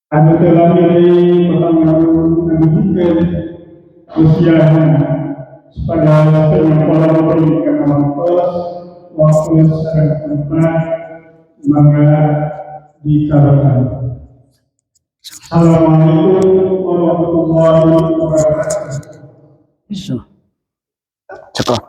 Anu telah milih pertanyaan menunjukkan usianya pada penyampaian pendidikan atas waktu secara tempat maka dikabarkan. Assalamualaikum warahmatullahi wabarakatuh. Cepat.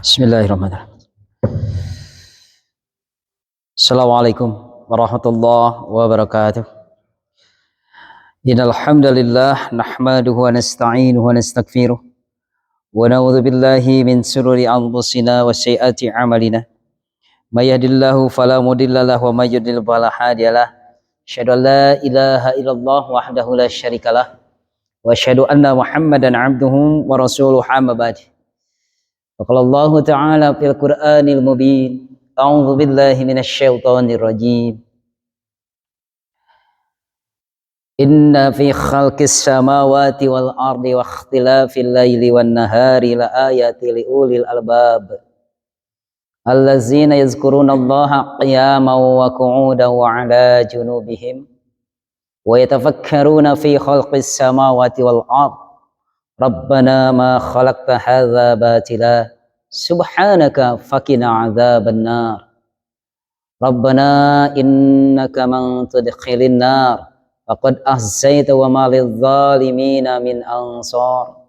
Bismillahirrahmanirrahim. Assalamualaikum warahmatullahi wabarakatuh. Innal hamdalillah nahmaduhu wa nasta'inuhu wa nastaghfiruh wa na'udzu billahi min shururi anfusina wa sayyiati a'malina. May yahdihillahu fala mudilla lahu wa may yudlil fala hadiyalah. Asyhadu an la ilaha illallah wahdahu la syarikalah wa asyhadu anna Muhammadan 'abduhu wa rasuluhu amma ba'd. Qala Allah Ta'ala fil Qur'anil Mubin. A'udzu billahi minasy syaithanir rajim. Inna fi khalqis samawati wal ardi wa ikhtilafil laili wan nahari la ayatin liulil albab. Allazina yazkuruna Allaha qiyaman wa qu'udan wa 'ala junubihim wa yatafakkaruna fi khalqis samawati wal ardi. Rabbana ma khalaqta hadza batila subhanaka faqina adzaban nar. Rabbana innaka man tudkhilin nar faqad ahzaita wa ma lidh zalimina min ansar.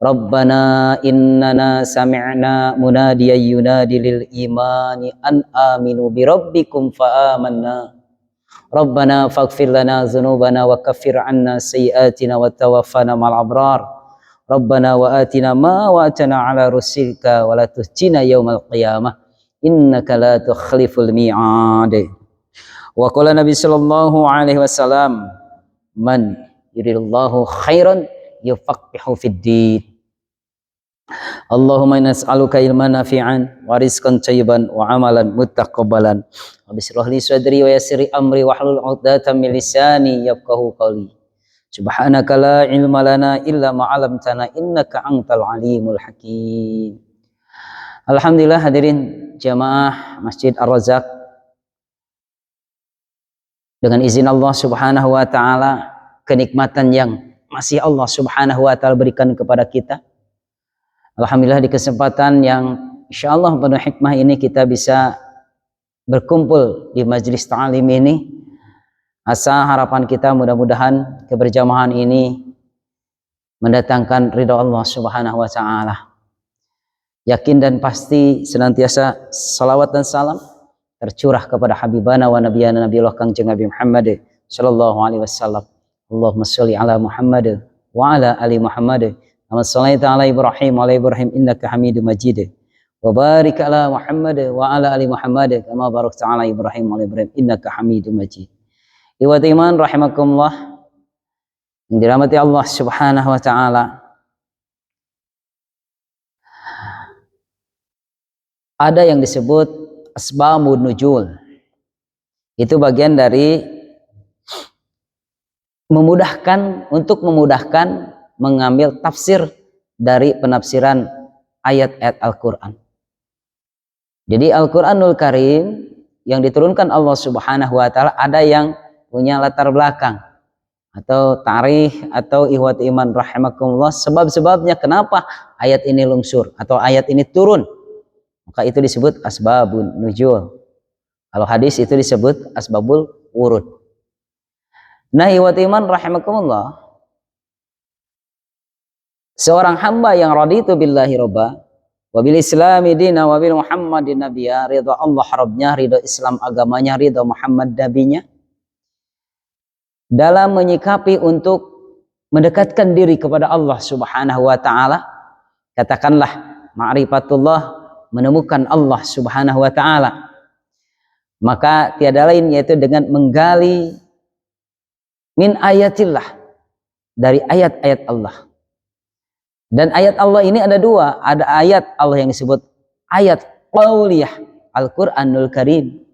Rabbana innana sami'na munadiyan yunadi lil imani an aminu bi rabbikum fa amanna. Rabbana faghfir lana dzunubana wa kaffir 'anna sayyi'atina wa tawaffana ma'al abrar. Rabbana wa atina ma wa'atana 'ala rusulika wa la tuhzina yaumal qiyamah innaka la tukhliful mi'ad. Wa qala Nabi sallallahu alaihi wasallam, man yuridillahu khairan yufaqihu fid din. Allahumma inna nas'aluka ilman nafi'an wa rizqan thayyiban wa amalan muttaqabbalan. Bishrah li sadri wa yassir amri wahlul 'uqdatam min lisani yafqahu qawli. Subhanaka la ilma lana illa ma 'allamtana innaka antal alimul hakim. Alhamdulillah hadirin jamaah Masjid Ar-Razzaq, dengan izin Allah Subhanahu wa taala, kenikmatan yang masih Allah Subhanahu wa taala berikan kepada kita, alhamdulillah di kesempatan yang insyaallah penuh hikmah ini kita bisa berkumpul di majelis ta'lim ini. Asa harapan kita mudah-mudahan keberjamahan ini mendatangkan ridha Allah Subhanahu wa taala. Yakin dan pasti senantiasa salawat dan salam tercurah kepada habibana wa nabiyana Nabiullah Kangjeng Nabi Muhammad sallallahu alaihi wasallam. Allahumma sholli ala Muhammad wa ala ali Muhammad kama shallaita ala Ibrahim wa ala Ibrahim innaka Hamidum Majid. Wa barik ala Muhammad wa ala ali Muhammad kama barakta ala Ibrahim wa ala Ibrahim innaka Hamidum Majid. Ikhwat iman rahimakumullah yang dirahmati Allah Subhanahu wa taala. Ada yang disebut asbabun nuzul. Itu bagian dari memudahkan mengambil tafsir dari penafsiran ayat-ayat Al-Qur'an. Jadi Al-Qur'anul Karim yang diturunkan Allah Subhanahu wa taala ada yang punya latar belakang atau tarikh atau ihwat iman rahimakumullah, sebab-sebabnya kenapa ayat ini lungsur atau ayat ini turun, maka itu disebut asbabun nuzul. Kalau hadis itu disebut asbabul wurud. Nah ihwat iman rahimakumullah, seorang hamba yang raditu billahi robba wa bil islami dina wa bil muhammadin nabiyya, ridha Allah rabbnya, ridha Islam agamanya, ridha Muhammad nabinya, dalam menyikapi untuk mendekatkan diri kepada Allah Subhanahu wa taala, katakanlah ma'rifatullah, menemukan Allah Subhanahu wa taala, maka tiada lain yaitu dengan menggali min ayatillah, dari ayat-ayat Allah. Dan ayat Allah ini ada dua, ada ayat Allah yang disebut ayat qauliyah Al-Qur'anul Karim,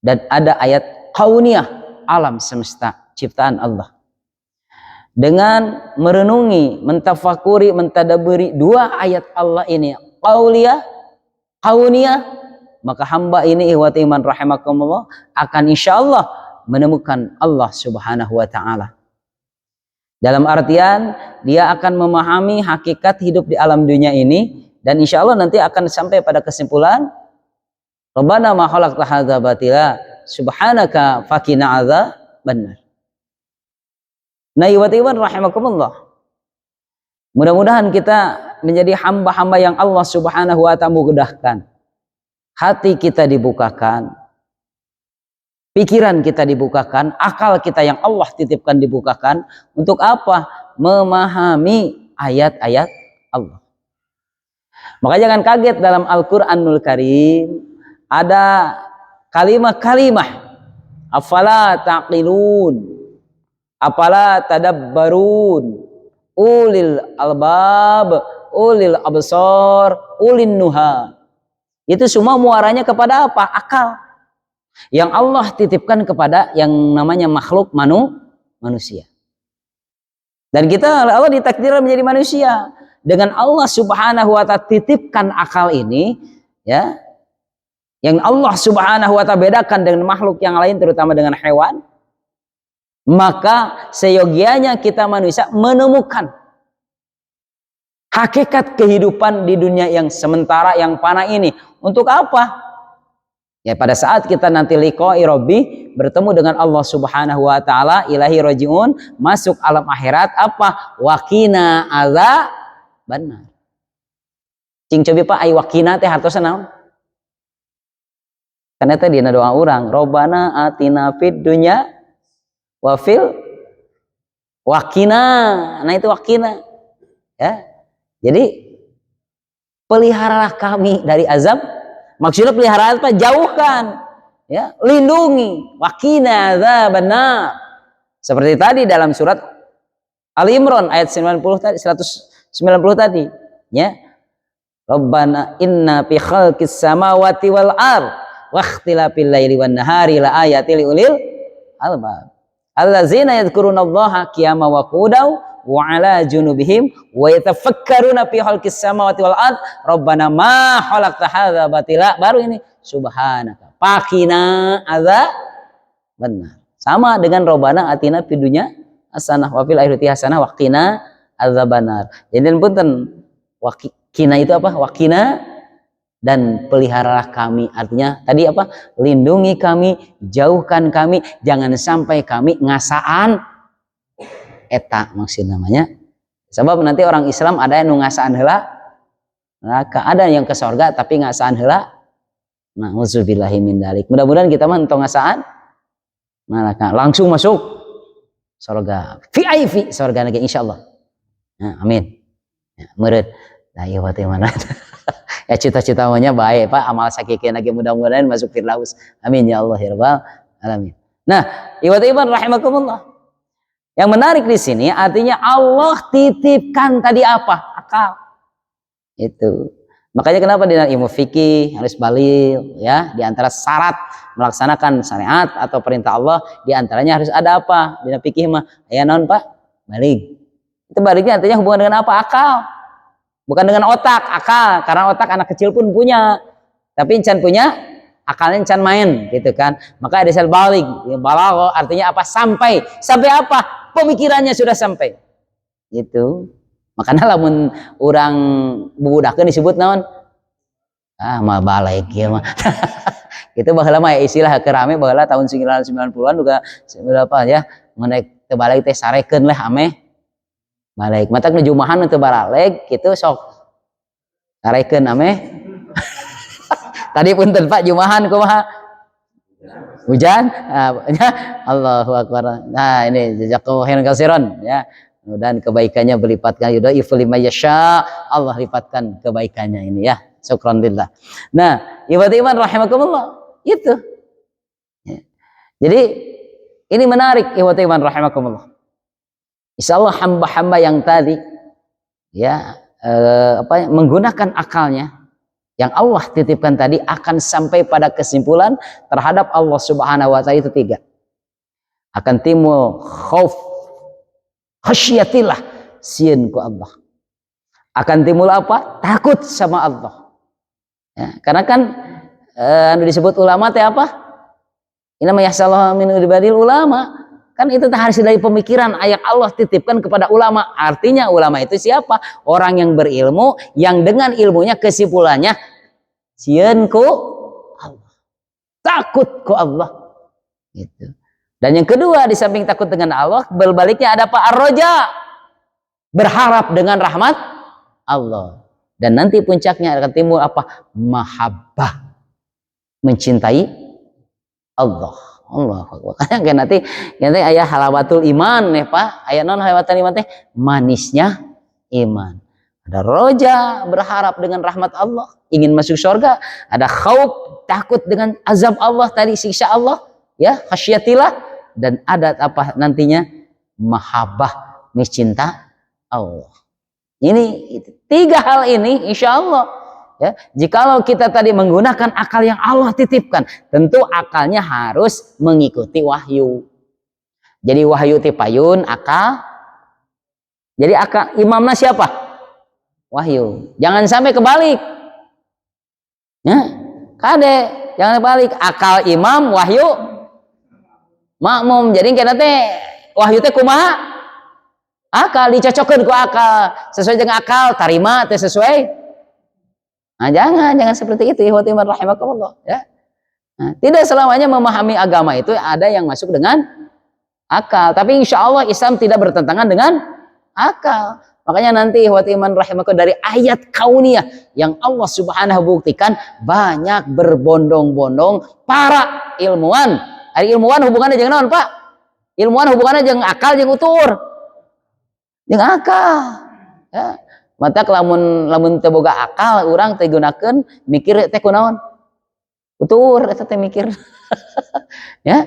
dan ada ayat kauniyah alam semesta ciptaan Allah. dengan merenungi, mentafakuri, mentadaburi dua ayat Allah ini, qauliyah, kauniyah, maka hamba ini ihwati iman rahimakumullah akan insyaallah menemukan Allah Subhanahu wa taala. Dalam artian dia akan memahami hakikat hidup di alam dunia ini, dan insyaallah nanti akan sampai pada kesimpulan Rabbana ma khalaqta hadza batila subhanaka faqina adzabannar. Nah, iwan rahimakumullah, mudah-mudahan kita menjadi hamba-hamba yang Allah Subhanahu wa ta'ala mudahkan. Hati kita dibukakan, pikiran kita dibukakan, akal kita yang Allah titipkan dibukakan. Untuk apa? Memahami ayat-ayat Allah. Maka jangan kaget dalam Al-Qur'anul Karim ada kalimah-kalimah afala taqilun, apala tadabbarun, ulil albab, ulil absar, ulin nuha. Itu semua muaranya kepada apa? Akal yang Allah titipkan kepada yang namanya makhluk manusia. Dan kita Allah ditakdirkan menjadi manusia. Dengan Allah Subhanahu wa ta'ala titipkan akal ini, ya, yang Allah Subhanahu wa ta'ala bedakan dengan makhluk yang lain, terutama dengan hewan, maka seyogianya kita manusia menemukan hakikat kehidupan di dunia yang sementara, yang fana ini. Untuk apa? Ya, pada saat kita nanti liqa'i rabbi, bertemu dengan Allah Subhanahu wa ta'ala, ilahi raji'un, masuk alam akhirat, apa? Waqina adzabannar. Cing cobi Pak, ai waqina teh hartosna naon? Karena tadi dina doa urang, Robbana atina fid dunya wa fil waqina. Nah itu waqina. Ya. Jadi peliharalah kami dari azab. Maksudnya pelihara apa? Jauhkan, ya, lindungi. Waqina adzabannar. Seperti tadi dalam surat Ali Imran ayat 90 tadi, 190 tadi, ya. Rabbana inna fi khalqis samawati wal ard wa ikhtilafil laili wan nahari la ayatil liulil albab. Allazina yadhkurunallaha qiyaman wa qu'udan wa 'ala junubihim wa yatafakkaruna fi khalqis samawati wal ard rabbana ma khalaqta hadza batila. Baru ini subhanaka faqina adzabannar. Sama dengan Rabbana atina fid dunya hasanah wa fil akhirati hasanah wa qina adzabannar. Jadi punten waqina itu apa? Waqina dan peliharalah kami, artinya tadi apa? Lindungi kami, jauhkan kami, jangan sampai kami ngasaan eta maksud namanya. Sebab nanti orang Islam ada yang ngasaan heula neraka, ada yang ke surga tapi ngasaan heula. Nauzubillahi min dzalik. Mudah-mudahan kita mah entong ngasaan neraka, langsung masuk surga. VIP surga lagi insyaallah. Nah, amin. Ya, meureun. Nah, ieu teh mana? Ya cita-cita maunya baik Pak, amal sakikeun lagi mudah-mudahan masuk firdaus. Amin ya Allah ya rabbal alamin. Nah, iwan rahimakumullah. Yang menarik di sini artinya Allah titipkan tadi apa? Akal. Itu. Makanya kenapa di dalam ilmu fikih harus balil, ya, di antara syarat melaksanakan syariat atau perintah Allah di antaranya harus ada apa? Di dalam fikih mah aya naon Pak? Balik. Itu baliknya artinya hubungan dengan apa? Akal. Bukan dengan otak, akal. Karena otak anak kecil pun punya. Tapi encan punya, akalnya encan main, gitu kan. Maka ada sel balik. Balagh artinya apa? Sampai. Sampai apa? Pemikirannya sudah sampai. Gitu. Makanya lamun orang bubudakeun disebut naon? Ah, mah balik ya mah. Itu baheula mah istilah kerame baheula tahun 90-an juga berapa ya? Mengenai teu balik teh sarekeun lah ameh. Balik matak nu jumahan teu balik kitu sok sarekeun ameh. Tadi punten Pak jumahan kumaha? Hujan? Allahu akbar. Nah, ini jazakallahu khairan katsiran ya. Mudah-mudahan kebaikannya berlipatkan yudhaifu liman yasha. Allah lipatkan kebaikannya ini ya. Syukran lillah. Nah, iman rahimakumullah. Itu. Ya. Jadi ini menarik iman rahimakumullah. Insyaallah hamba-hamba yang tadi ya menggunakan akalnya yang Allah titipkan tadi akan sampai pada kesimpulan terhadap Allah Subhanahu wa taala itu tiga. Akan timbul khauf, khasyatillah, sieun ku Allah. Akan timbul apa? Takut sama Allah. Ya, karena kan anu disebut ulama teh apa? Inama yahsallahu min ibadil ulama. Kan itu harus dari pemikiran ayat Allah titipkan kepada ulama. Artinya ulama itu siapa? Orang yang berilmu, yang dengan ilmunya kesimpulannya sieun ku Allah. Takut ku Allah. Gitu. Dan yang kedua, di samping takut dengan Allah, berbaliknya ada apa? Ar-roja. Berharap dengan rahmat Allah. Dan nanti puncaknya akan timbul apa? Mahabbah. Mencintai Allah. Allah. Kan nanti ayah halawatul iman ya Pak. Ayah non halawatul iman teh manisnya iman. Ada roja, berharap dengan rahmat Allah, ingin masuk surga. Ada khauf, takut dengan azab Allah tadi, siksa Allah, ya, khasyatillah. Dan ada apa nantinya? Mahabbah, mencinta Allah. Ini 3 hal ini insya Allah, ya, jikalau kita tadi menggunakan akal yang Allah titipkan, tentu akalnya harus mengikuti wahyu. Jadi wahyu tipayun akal. Jadi akal imamnya siapa? Wahyu. Jangan sampai kebalik. Ya, kade, jangan kebalik. Akal imam, wahyu makmum. Jadi kita teh wahyu teh kumaha? Akal dicocokkan ku akal, sesuai dengan akal tarima teh sesuai. Nah, jangan seperti itu, ikhwati rahimakumullah, ya. Nah, tidak selamanya memahami agama itu ada yang masuk dengan akal, tapi insya Allah Islam tidak bertentangan dengan akal. Makanya nanti ikhwati rahimakumullah, dari ayat kauniyah yang Allah Subhanahu buktikan, banyak berbondong-bondong para ilmuwan. Ari ilmuwan hubungannya dengan naon, Pak? Ilmuwan hubungannya dengan akal jeung utur. Jeung akal. Ya. Mata lamun teu boga akal, urang teh gunakeun mikir teh kunaon? Utur eta teh mikir. Ya,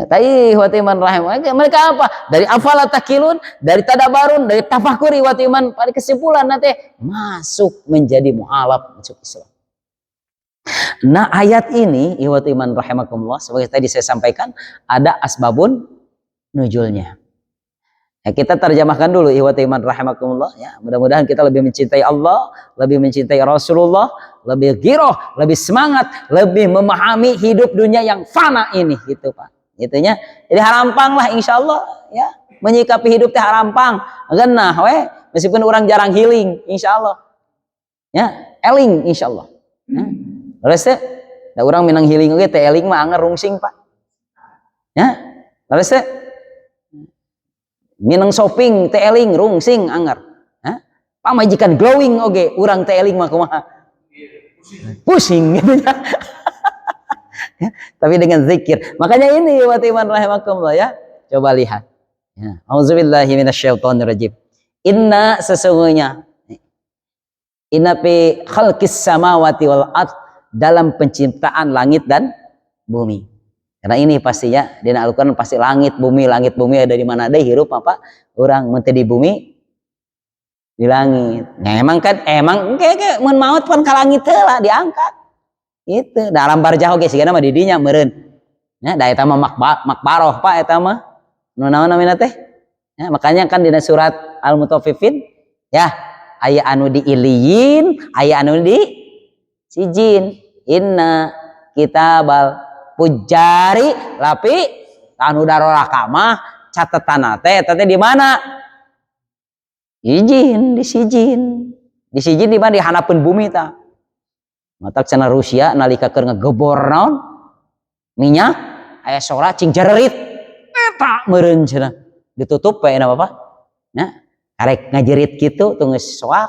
tai ikhwati iman rahim. Mereka apa? Dari afala takilun, dari tadabarun, dari tafakur ikhwati iman, pada kesimpulan nanti masuk menjadi mualaf masuk Islam. Nah, ayat ini ikhwati iman rahimakumullah, sebagai tadi saya sampaikan, ada asbabun nuzulnya. Ya, kita terjemahkan dulu ikhwati iman rahimakumullah, ya. Mudah-mudahan kita lebih mencintai Allah, lebih mencintai Rasulullah, lebih giroh, lebih semangat, lebih memahami hidup dunia yang fana ini, gitu Pak. Itunya. Jadi harampang lah insyaallah, ya. Menyikapi hidup teh harampang. Genah we, meskipun orang jarang healing insyaallah. Ya, eling insyaallah. Ya. Terus teh da urang minang healing oge teh eling mah anger rungsing Pak. Ya. Terus teh minang shopping teh eling rungsing anger. Hah? Pamajikan glowing oge urang teh eling mah kumaha? Pusing gitu ya. Ya, tapi dengan zikir. Makanya ini wa iman rahimakumullah, ya. Coba lihat. Ya. Auzubillahi minasyaitonirrajim. Inna sesungguhnya inna fi khalqis samawati wal ard, dalam penciptaan langit dan bumi. Karena ini pastinya di Al-Qur'an pasti langit bumi ada di mana deh hirup apa orang menteri di bumi di langit. Nah, emang kayak mun maut pun ka langit heula diangkat. Itu dalam barjah oge sigana mah didinya meureun. Ya, da eta mah makbaroh Pak eta mah. Nu naon namina teh? Ya, makanya kan di surat Al-Mutaffifin ya, aya anu di iliyin, aya anu di sijin. Inna kitabal pujari lapi anu daroraka mah catetan teh eta teh di mana? Izin di sijin. Di sijin di mana? Di hanapeun bumi tah. Matak cenah Rusia nalika keur ngegebor naon? Minyak aya sora cing jererit. Eta meureun cenah. Ditutup bae na Bapak. Ya, karek ngajerit kitu teu geus soak.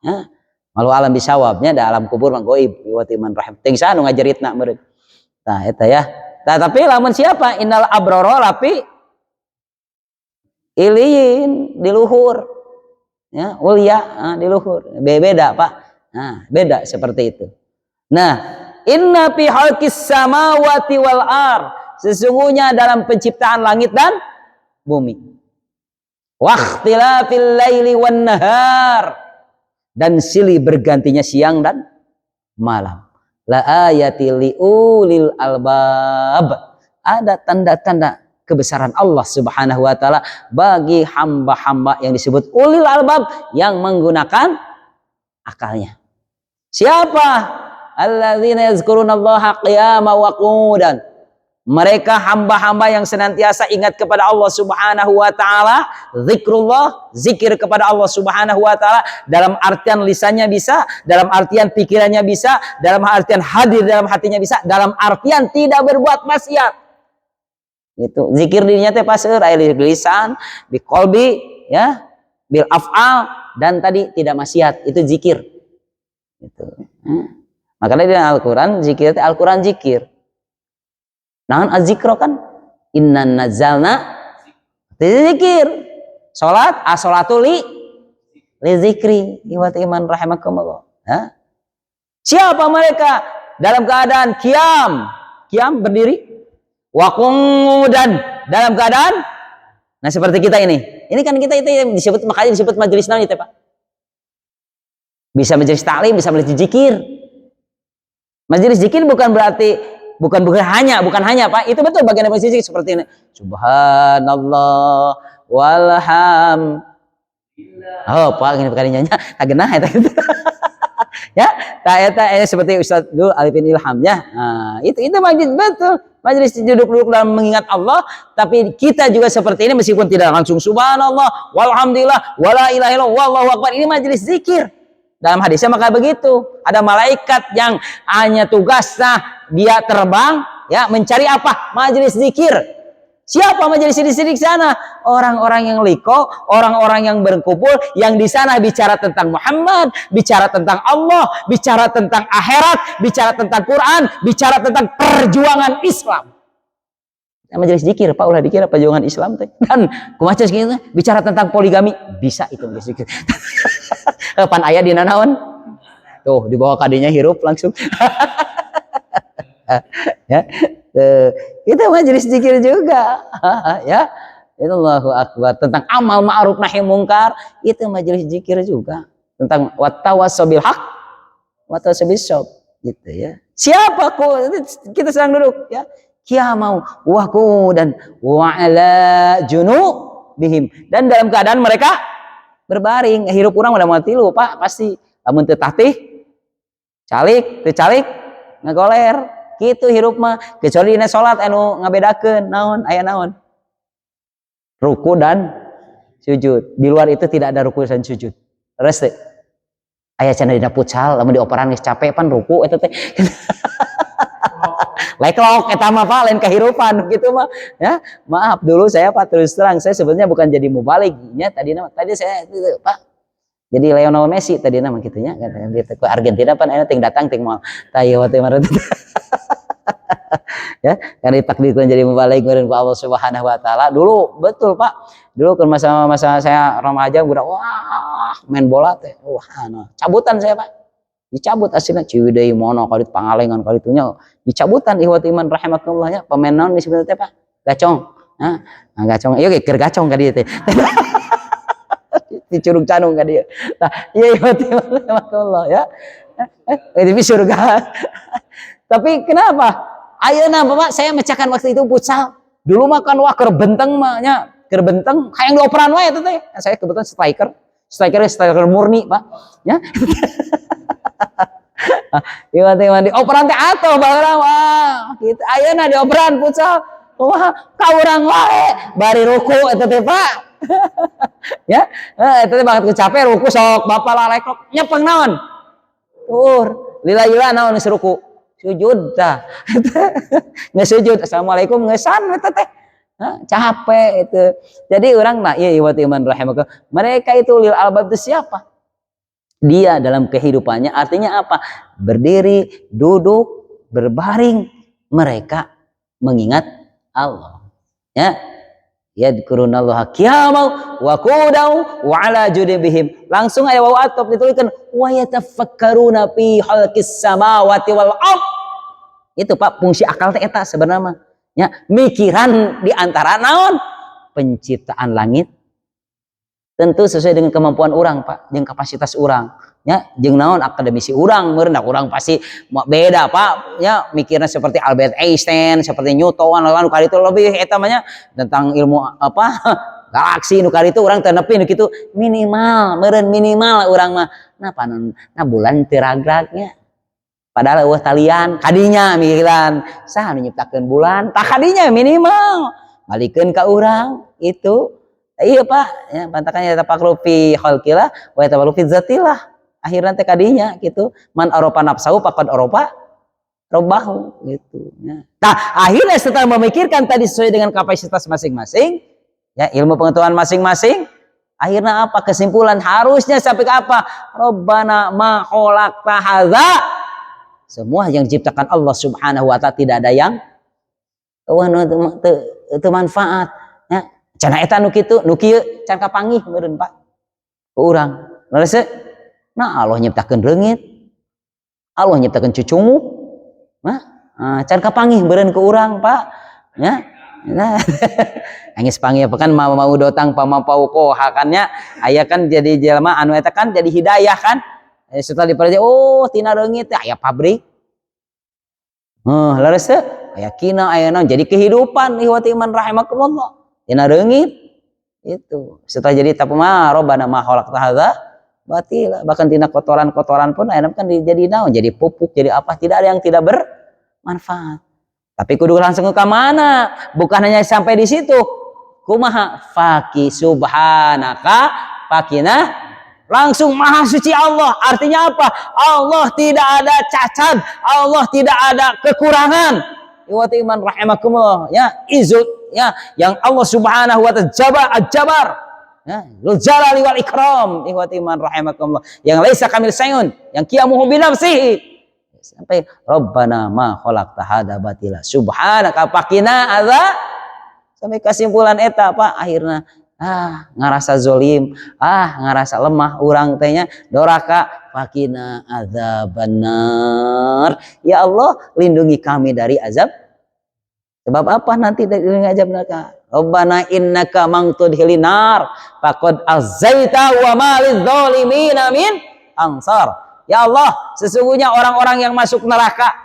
Ya. Malu alam bisawabnya da alam kubur mah goib wa iman rahim. Teu sa anu ngajeritna meureun. Nah, eta ya. Nah, tapi lamun siapa? Innal abrara lapi iliyin di luhur. Ya, ulia di luhur. Beda, Pak. Nah, beda seperti itu. Nah, inna fi khalqis samawati wal ard, sesungguhnya dalam penciptaan langit dan bumi. Wa ikhtilafil laili wan nahar, dan silih bergantinya siang dan malam. La ayati liulil albab, ada tanda-tanda kebesaran Allah Subhanahu wa taala bagi hamba-hamba yang disebut ulil albab yang menggunakan akalnya. Siapa? Alladzina yazkurunallaha qiyaman wa qu'udan. Mereka hamba-hamba yang senantiasa ingat kepada Allah Subhanahu wa taala, zikrullah, zikir kepada Allah Subhanahu wa taala dalam artian lisannya bisa, dalam artian pikirannya bisa, dalam artian hadir dalam hatinya bisa, dalam artian tidak berbuat maksiat. Itu zikir dirinya teh paseur aya di lisan, di qalbi, ya, bil af'al, dan tadi tidak maksiat, itu zikir. Itu. Makanya di Al-Qur'an zikir teh Al-Qur'an zikir. Naon az-zikro kan? Inna nazalna zikir. Salat as-salatu li zikri. Iwat iman rahimakumullah. Siapa mereka? Dalam keadaan qiyam berdiri, wa qu'udan dalam keadaan seperti kita ini. Ini kan kita itu yang disebut, makanya disebut majelis naon itu, Pak. Bisa majelis ta'lim, bisa majelis zikir. Majelis zikir bukan berarti bukan hanya Pak, itu betul bagian dari zikir seperti ini. Subhanallah walham. Oh, Pak ini perkaranya tak genah eta gitu. Ya, eta seperti Ustaz dulu Alifin Ilhamnya. Nah, itu majelis betul. Majelis duduk dalam mengingat Allah, tapi kita juga seperti ini meskipun tidak langsung subhanallah walhamdulillah wala ilaha illallah wallahu akbar. Ini majelis zikir. Dalam hadisnya maka begitu. Ada malaikat yang hanya tugasnya dia terbang, ya, mencari apa? Majelis zikir. Siapa majelis zikir di sana? Orang-orang yang liko, orang-orang yang berkumpul, yang di sana bicara tentang Muhammad, bicara tentang Allah, bicara tentang akhirat, bicara tentang Quran, bicara tentang perjuangan Islam. Majelis zikir, Pak, ulah dikira perjuangan Islam teh. Dan kumaha gitu, bicara tentang poligami, bisa itu majelis zikir. Pan aya dina naon? Tuh, dibawa kadinya hirup langsung. Ya. Itu majelis zikir juga. Ya. Itu Allahu akbar. Tentang amal ma'ruf nahi mungkar, itu majelis zikir juga. Tentang wattawassaw bil haq, wattawassaw bis sabr, gitu ya. Siapa kita sedang duduk, ya. Qiyamau wa qu'udan wa ala junubihim, dan dalam keadaan mereka berbaring. Hirup urang udah mau tilu, Pak, pasti lamun teu tatih calik ngagoler kitu hirup mah, kecuali dina salat anu ngabedakeun naon aya naon ruku dan sujud. Di luar itu tidak ada ruku dan sujud. Terus aya cenah dina pucal lamun dioperan geus capek pan ruku eta teh. Leklok eta mah, Pak, lain kehirupan gitu mah, ya. Maaf dulu saya, Pak, terus terang saya sebenarnya bukan jadi mubalig nya tadi saya itu, Pak. Jadi Lionel Messi tadi nama kitunya kan gitu ke Argentina pan aya ting datang ting moal tayo teh marot. Ya, kan ditakdirkan jadi mubalig meureun ku Allah Subhanahu wa taala. Dulu betul, Pak. Dulu kan masa saya remaja budak wah main bola teh. Wah, cabutan saya, Pak. Dicabut aslinya Ciwidey mono kali Pangalengan kali itunya dicabutan ihwati iman rahimakumullah, ya. Pemain naon disebut teh, Pak? Gacong. Nah, gacong. Ieu keur gacong ka dieu teh. Dicurug canung ka dieu. Nah, ieu ihwati iman rahimakumullah, ya. Di surga. Tapi kenapa? Ayeuna Bapak saya mecahkan waktu itu futsal. Dulu mah kan wah keur benteng mah nya, keur benteng hayang dioperan wae eta teh. Saya kebetulan striker murni, Pak. Ya. Iwan dioperan teh atuh baheula wah kitu ayeuna dioperan futsal wah ka urang wae bari ruku eta teh, Pak. Ya, eta teh banget kecape ruku sok Bapak lalekok nyepeng naon tur lila naon geus ruku sujud tah. Geus sujud assalamualaikum ngeusan eta teh. Capek itu. Jadi urang mah ieu iman rahimakumullah, mereka itu lil albab itu siapa? Dia dalam kehidupannya artinya apa? Berdiri, duduk, berbaring, mereka mengingat Allah. Ya. Yadkurunallaha qiyaman wa qu'udan wa 'ala junubihim. Langsung aya waw atop dituliskan wa yatafakkaruna fi khalqis samawati wal ard. Itu, Pak, fungsi akal teh eta sebenarnya. Ya, mikiran di antara naon? Penciptaan langit tentu sesuai dengan kemampuan orang Pak, jeung kapasitas orang ya, jeung naon akademisi orang meureun orang pasti beda Pak ya, mikirnya seperti Albert Einstein, seperti Newton lawan kali itu lebih eta mah nya tentang ilmu apa galaksi nu kali itu orang teu nepi nu kitu minimal meureun minimal urang mah nah bulan teu ragragnya padahal eueuh talian kadinya mikiran saha nu nyiptakeun bulan tah kadinya minimal balikeun ka urang itu iya Pak ya pantakannya tafakkur fi khalqillah wa tafakkur fi zatillah akhirna teh kadinya gitu man aropa nafsahu faqad aropa robbahu gitu ya. Nah akhirnya setelah memikirkan tadi sesuai dengan kapasitas masing-masing ya ilmu pengetahuan masing-masing akhirnya apa kesimpulan harusnya sampai ke apa Rabbana ma khalaqta hadza semua yang diciptakan Allah Subhanahu wa taala tidak ada yang teu manfaat ya cenah eta nu kitu nu kieu can kapanggih meureun Pak ku urang leres nah Allah nyiptakeun leungit Allah nyiptakeun cucungu nah can kapanggih meureun ku urang Pak ya nah angis panggih kan mau dotang pamampau poha kan nya aya kan jadi jelema anu eta kan jadi hidayah kan setelah dipelajari oh tina leungit teh aya pabrik leres teh aya kina aya naon jadi kehidupan ihwati iman rahimakumullah tina leungit itu setelah jadi tapuma Rabbana ma khalaqta hadza batila bahkan tina kotoran-kotoran pun aya kan jadi naon jadi pupuk jadi apa tidak ada yang tidak bermanfaat. Tapi kudu langsung ke mana? Bukan hanya sampai di situ. Kumaha faki subhanaka fakina langsung maha suci Allah. Artinya apa? Allah tidak ada cacat, Allah tidak ada kekurangan. Iwati iman rahimakumullah ya, izut ya yang Allah Subhanahu wa taala jabar ya, dzul jalali wal ikram. Iwati iman rahimakumullah yang laisa kamil sayun, yang qiyamuhu bi nafsihi. Sampai Rabbana ma khalaqta hadza batila subhanaka faqina adza sampai kesimpulan eta Pak akhirna ngarasa zolim ngarasa lemah urang teh nya doraka faqina adzabannar ya Allah lindungi kami dari azab sebab apa nanti dari azab neraka Rabbana innaka man tudkhilin nar faqad azaita wa ma lidz-dhalimina min ansar. Ya Allah, sesungguhnya orang-orang yang masuk neraka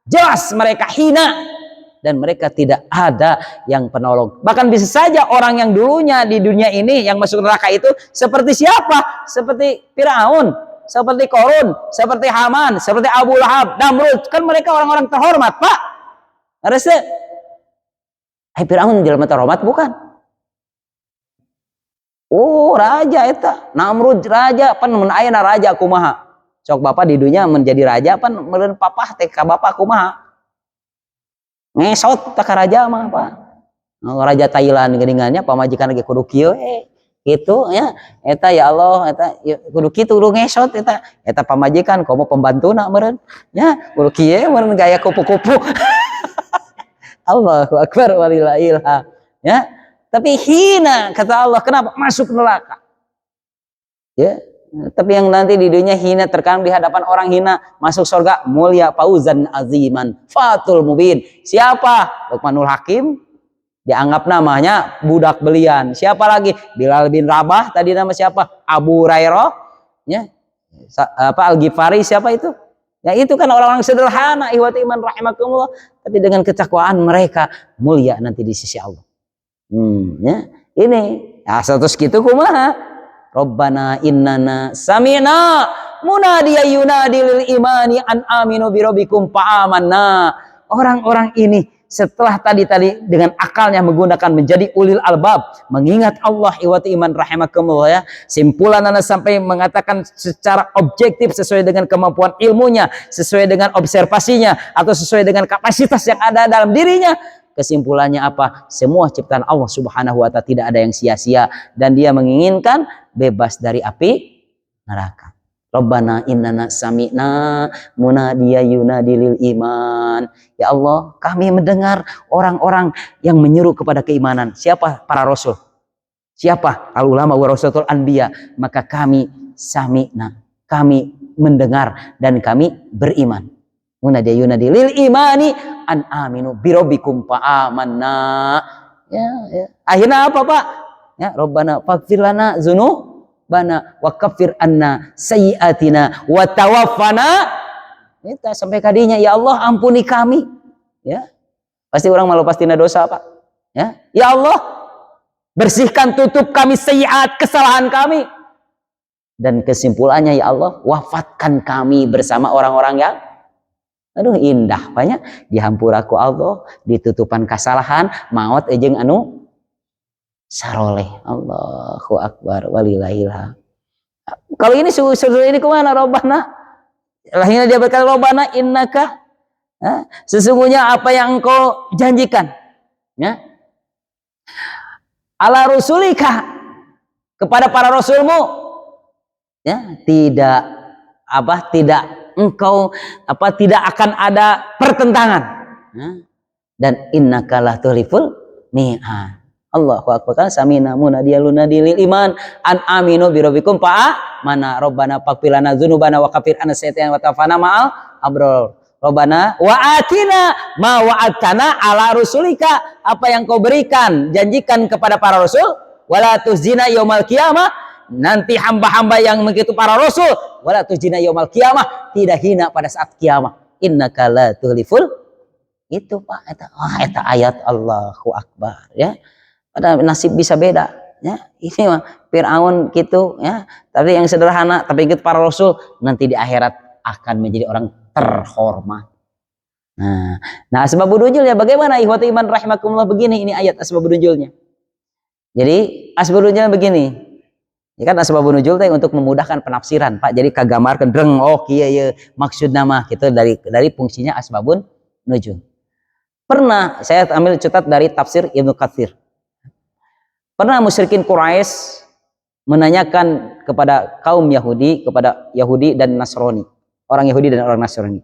jelas mereka hina dan mereka tidak ada yang penolong. Bahkan bisa saja orang yang dulunya di dunia ini yang masuk neraka itu seperti siapa? Seperti Firaun, seperti Qarun, seperti Haman, seperti Abu Lahab, Namrud. Kan mereka orang-orang terhormat, Pak. Harusnya Firaun jelema terhormat bukan? Oh, raja eta. Namrud raja, pan mun ayeuna raja kumaha? Sok bapak di dunia menjadi raja pan meureun papah teh ka bapak kumaha ngesot tak ka raja mah Pak raja Thailand geuningannya pamajikan lagi kudu kieu gitu ya eta ya Allah eta kudu kitu kudu ngesot eta pamajikan komo pembantuna meureun ya kudu kieu meureun gaya kupu-kupu Allahu akbar walillahil ya tapi hina kata Allah kenapa masuk neraka ya tapi yang nanti di dunia hina terkadang di hadapan orang hina masuk surga mulia fauzan aziman fatul mubin siapa Luqmanul Hakim dianggap namanya budak belian siapa lagi Bilal bin Rabah tadi nama siapa Abu Hurairah ya apa Al-Ghifari siapa itu ya itu kan orang-orang sederhana ihwati iman rahimakumullah tapi dengan ketakwaan mereka mulia nanti di sisi Allah ya ini ya status gitu kumaha Rabbana innana sami'na munadiya yunadi lil imani an aminu bi rabbikum fa amanna. Orang-orang ini setelah tadi dengan akalnya menggunakan menjadi ulil albab, mengingat Allah iwati iman rahimakumullah ya. Simpulan Anda sampai mengatakan secara objektif sesuai dengan kemampuan ilmunya, sesuai dengan observasinya atau sesuai dengan kapasitas yang ada dalam dirinya. Kesimpulannya apa? Semua ciptaan Allah Subhanahu wa taala tidak ada yang sia-sia dan dia menginginkan bebas dari api neraka. Rabbana innana sami'na munadiya yunadi lil iman. Ya Allah, kami mendengar orang-orang yang menyeru kepada keimanan. Siapa? Para rasul. Siapa? Al ulama wa rasul anbiya. Maka kami sami'na, kami mendengar dan kami beriman. Munadiya yunadi lil imani an aminu bi rabbikum fa amanna. Ya. Akhirnya apa, Pak? Ya, Rabbana faghfir lana dzunubana wa kaffir anna sayyi'atina wa tawaffana. Minta sampai kadinya, ya Allah ampuni kami. Ya. Pasti orang malu pastina dosa, Pak. Ya. Ya Allah, bersihkan tutup kami sayyi'at, kesalahan kami. Dan kesimpulannya, ya Allah, wafatkan kami bersama orang-orang yang aduh indah banyak dihampuraku Allah, ditutupan kesalahan, maut ejeng anu saroleh. Allahu akbar walillahil hamd. Kalau ini saudara ini kemana? Robbana, lahirnya dia berkata Robbana innaka, sesungguhnya apa yang engkau janjikan, ya, ala rusulika, kepada para rasulmu, ya, tidak tidak akan ada pertentangan, ya. Dan innaka la tuliful mi'ad. Allahu akbar. Kan samina munadiyal lunadil iman an aminu bi rabbikum fa mana rabbana faghfir lana dzunubana wa kaffir anna sayyi'atina wa tawaffana ma'al abrar. Rabbana wa atina ma wa'adtana ala rusulika, apa yang kau berikan janjikan kepada para rasul, wala tuzina yaumal qiyamah, nanti hamba-hamba yang begitu para rasul, wala tuzina yaumal qiyamah, tidak hina pada saat kiamat. Innaka la tuliful, itu Pak, eta ayat Allahu akbar, ya. Pada nasib bisa beda, ya. Ini mah Firaun gitu, ya. Tapi yang sederhana, tapi ikut para rasul, nanti di akhirat akan menjadi orang terhormat. Nah, asbabun nuzulnya bagaimana ikhwati iman rahimakumullah? Begini, ini ayat asbabun nuzulnya. Jadi asbabun nuzulnya begini. Ya kan asbabun nuzul teh untuk memudahkan penafsiran, Pak. Jadi kagamarkeun dreng, oh kieu ye maksud nama gitu, dari fungsinya asbabun nuzul. Pernah saya ambil catat dari tafsir Ibnu Katsir. Pernah musyrikin Quraisy menanyakan kepada kaum Yahudi, kepada Yahudi dan Nasrani, orang Yahudi dan orang Nasrani.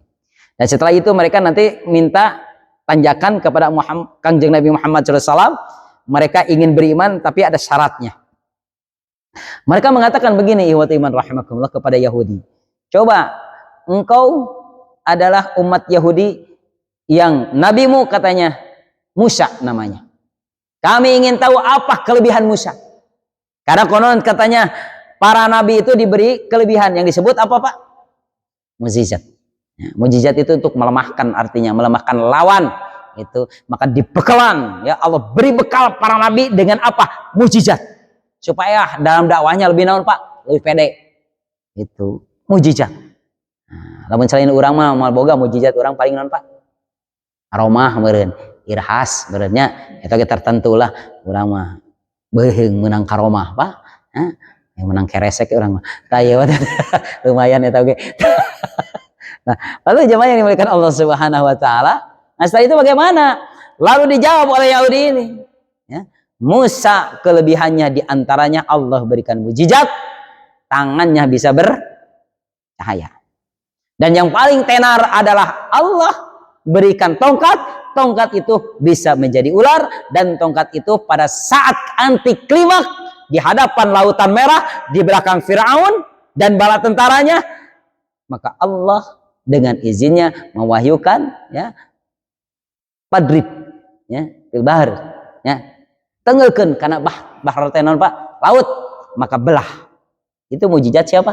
Dan setelah itu mereka nanti minta tanjakan kepada Kanjeng Nabi Muhammad SAW. Mereka ingin beriman tapi ada syaratnya. Mereka mengatakan begini, ihwati iman rahimakumullah, kepada Yahudi. Coba, engkau adalah umat Yahudi yang nabimu katanya Musa namanya. Kami ingin tahu apa kelebihan Musa. Karena konon katanya para nabi itu diberi kelebihan yang disebut apa Pak? Mukjizat. Ya, mukjizat itu untuk melemahkan, artinya melemahkan lawan itu. Maka dibekalan, ya Allah beri bekal para nabi dengan apa? Mukjizat. Supaya dalam dakwahnya lebih naon Pak? Lebih pede. Itu mukjizat. Nah, lamun selain urang mah moal boga mukjizat urang paling naon Pak? Aromah meureun. Irhas benernya itu tertentu lah orang mah beheung menang karomah Pak, yang menang keresek orang mah tayo lumayan eta oge. Nah, lalu jemaah yang dimuliakan Allah Subhanahu wa taala, nah setelah itu bagaimana? Lalu dijawab oleh Yahudi ini, ya. Musa kelebihannya diantaranya Allah berikan mukjizat, tangannya bisa bercahaya, dan yang paling tenar adalah Allah berikan tongkat. Tongkat itu bisa menjadi ular, dan tongkat itu pada saat anti klimaks di hadapan lautan merah, di belakang Firaun dan bala tentaranya, maka Allah dengan izinnya mewahyukan, ya, padrib, ya, fil bahr, ya, tenggelkeun karena bahr teh naon Pak? Laut, maka belah. Itu mukjizat siapa?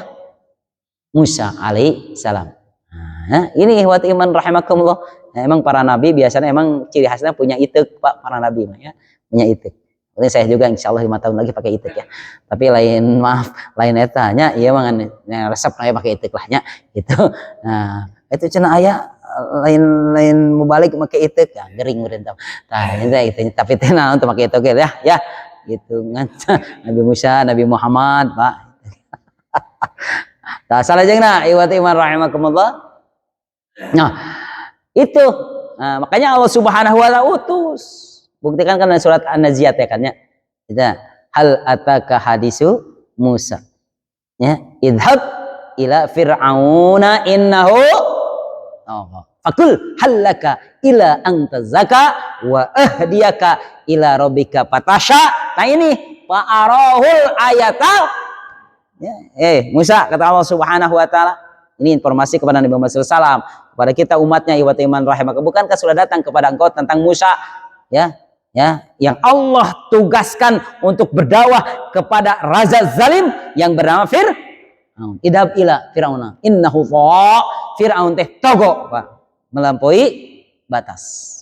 Musa alaihi salam. Nah, ini ihwat iman rahimakumullah. Nah, emang para nabi biasanya emang ciri khasnya punya itek Pak, para nabi mah, ya, punya itek. Ini saya juga insya Allah 5 tahun lagi pakai itek, ya. Tapi lain lain etanya, iya mangan resep saya pakai itek lahnya itu. Nah, itu cenah aya lain mubalik pakai itek, ya gering meureun tah. Tah itu tapi teh naon teu pakai itek ya. Gitu kan. Nabi Musa, Nabi Muhammad, Pak. Tah salajengna iwati iman rahimakumullah. Nah, itu, nah, makanya Allah Subhanahu wa taala utus. Buktikan kan dalam surat An-Naziat, ya kan, ya. Kita hal ataka hadisu Musa. Ya, idhab ila fir'auna innahu fakul halaka ila anta zaka wa ahdiyaka ila rabbika patasha. Nah ini fa'arahul ayata. Ya, Musa, kata Allah Subhanahu wa taala. Ini informasi kepada Nabi Muhammad SAW, kepada kita umatnya, iwat iman rahimah. Bukankah sudah datang kepada engkau tentang Musa, ya, ya, yang Allah tugaskan untuk berdakwah kepada raja zalim yang bernama Fir'aun. Idhab ila Fir'auna innahu tagha. Fir'aun teh togo, Pak, melampaui batas.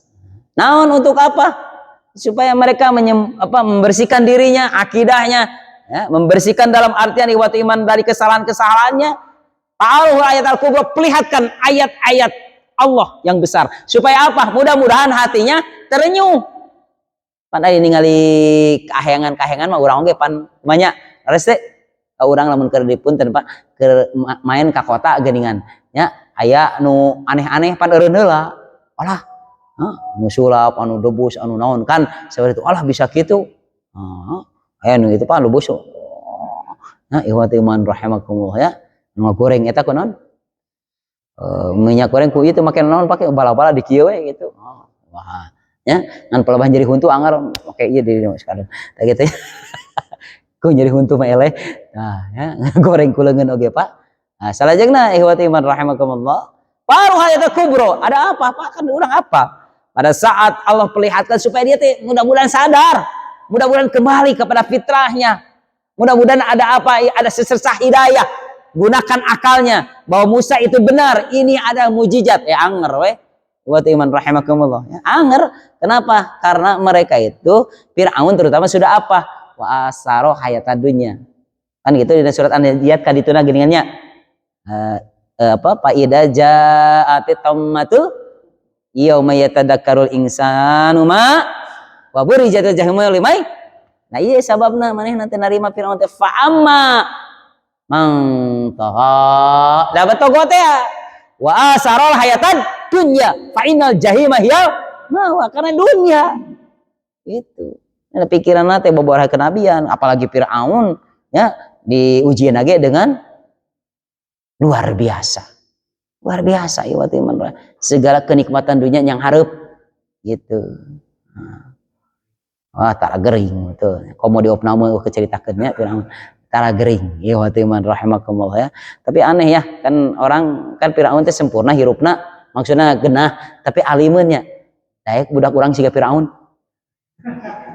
Naon untuk apa? Supaya mereka membersihkan dirinya, akidahnya, ya, membersihkan dalam artian ikhwat iman dari kesalahan-kesalahannya. Ta'alu ayat al-kubra, perlihatkan ayat-ayat Allah yang besar. Supaya apa? Mudah-mudahan hatinya terenyuh. Pan ari ningali kahayangan-kahayangan mah urang oge pan banyak rese urang lamun keur dipunten Pak keur main ka kota geuningan nya aya nu aneh-aneh pan eureun heula alah nu sulap anu debus anu naon kan sabar itu alah bisa kitu aya nu itu Pak debus nah ikhwati iman rahimakumullah ya nu goreng eta kunaon minyak goreng ku ieu teh make naon pake bala-bala di kieu we gitu wah ya ngan pelebah jadi huntu anggar oke iya di sekarang tak gitu ya ku jadi huntu mah eleh nah ya goreng kuleungeun oge Pak nah salajengna ikhwati iman rahimakumullah paruh hayat kubro ada apa Pak kan urang apa pada saat Allah perlihatkan supaya dia teh mudah-mudahan sadar mudah-mudahan kembali kepada fitrahnya mudah-mudahan ada apa ada sesersah hidayah gunakan akalnya bahwa Musa itu benar ini ada mujizat ya anger we buat iman rahimakumullah ya, anger kenapa karena mereka itu Fir'aun terutama sudah apa wa asaro hayatad dunya kan gitu di surat An-Naziat kadituna geuningannya fa idza ja'atit tammatu yauma yatadakkarul insanu ma wa burijatul jahimu limai nah iya sababna manehna teh narima Fir'aun teh fa amma man taha dapat togo teh wa asarul hayatad dunya fa innal jahima hiya mawa karena dunia itu nah, pikiran teh bobogoh kenabian apalagi Firaun ya diujian lagi dengan luar biasa ya teman segala kenikmatan dunia yang hareup gitu wah tara gering tuh komo diopna mah keceritakeunnya Firaun tara gering ya teman rahimakumullah ya tapi aneh ya kan orang kan Firaun teh sempurna hirupna maksudnya genah tapi alimeunnya daek budak urang siga Firaun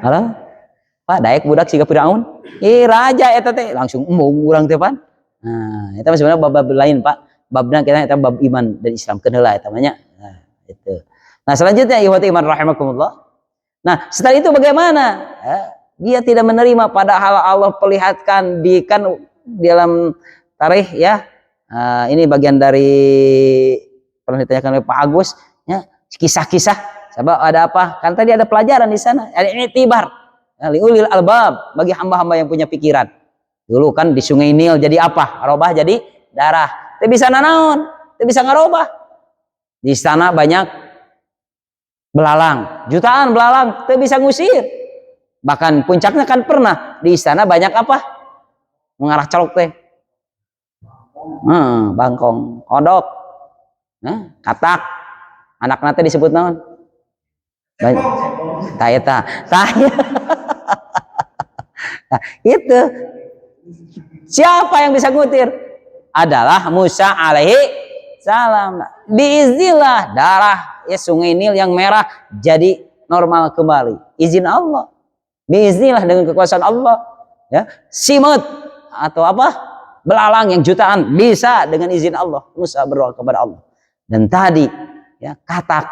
halo Pak daek budak siga Firaun raja eta teh langsung embung urang teh pan nah eta sebenarnya bab lain Pak babna kita eta bab iman dan Islam keunheula eta mah nya nah itu nah selanjutnya ikhwati iman rahimakumullah nah setelah itu bagaimana dia tidak menerima padahal Allah perlihatkan di kan dalam tarikh ya ini bagian dari pernah ditanyakan oleh Pak Agus ya kisah-kisah sebab ada apa kan tadi ada pelajaran di sana ada i'tibar ya, liulil albab bagi hamba-hamba yang punya pikiran dulu kan di Sungai Nil jadi apa robah jadi darah teu bisa nanaon teu bisa ngarobah di sana banyak belalang jutaan belalang teu bisa ngusir bahkan puncaknya kan pernah di istana banyak apa mengarah colok teh bangkong kodok katak anak nate disebut naon tayeta nah, itu siapa yang bisa ngutir adalah Musa alaihi salam biiznillah darah ya Sungai Nil yang merah jadi normal kembali izin Allah biiznillah dengan kekuasaan Allah ya simut atau apa belalang yang jutaan bisa dengan izin Allah Musa berdoa kepada Allah dan tadi ya katak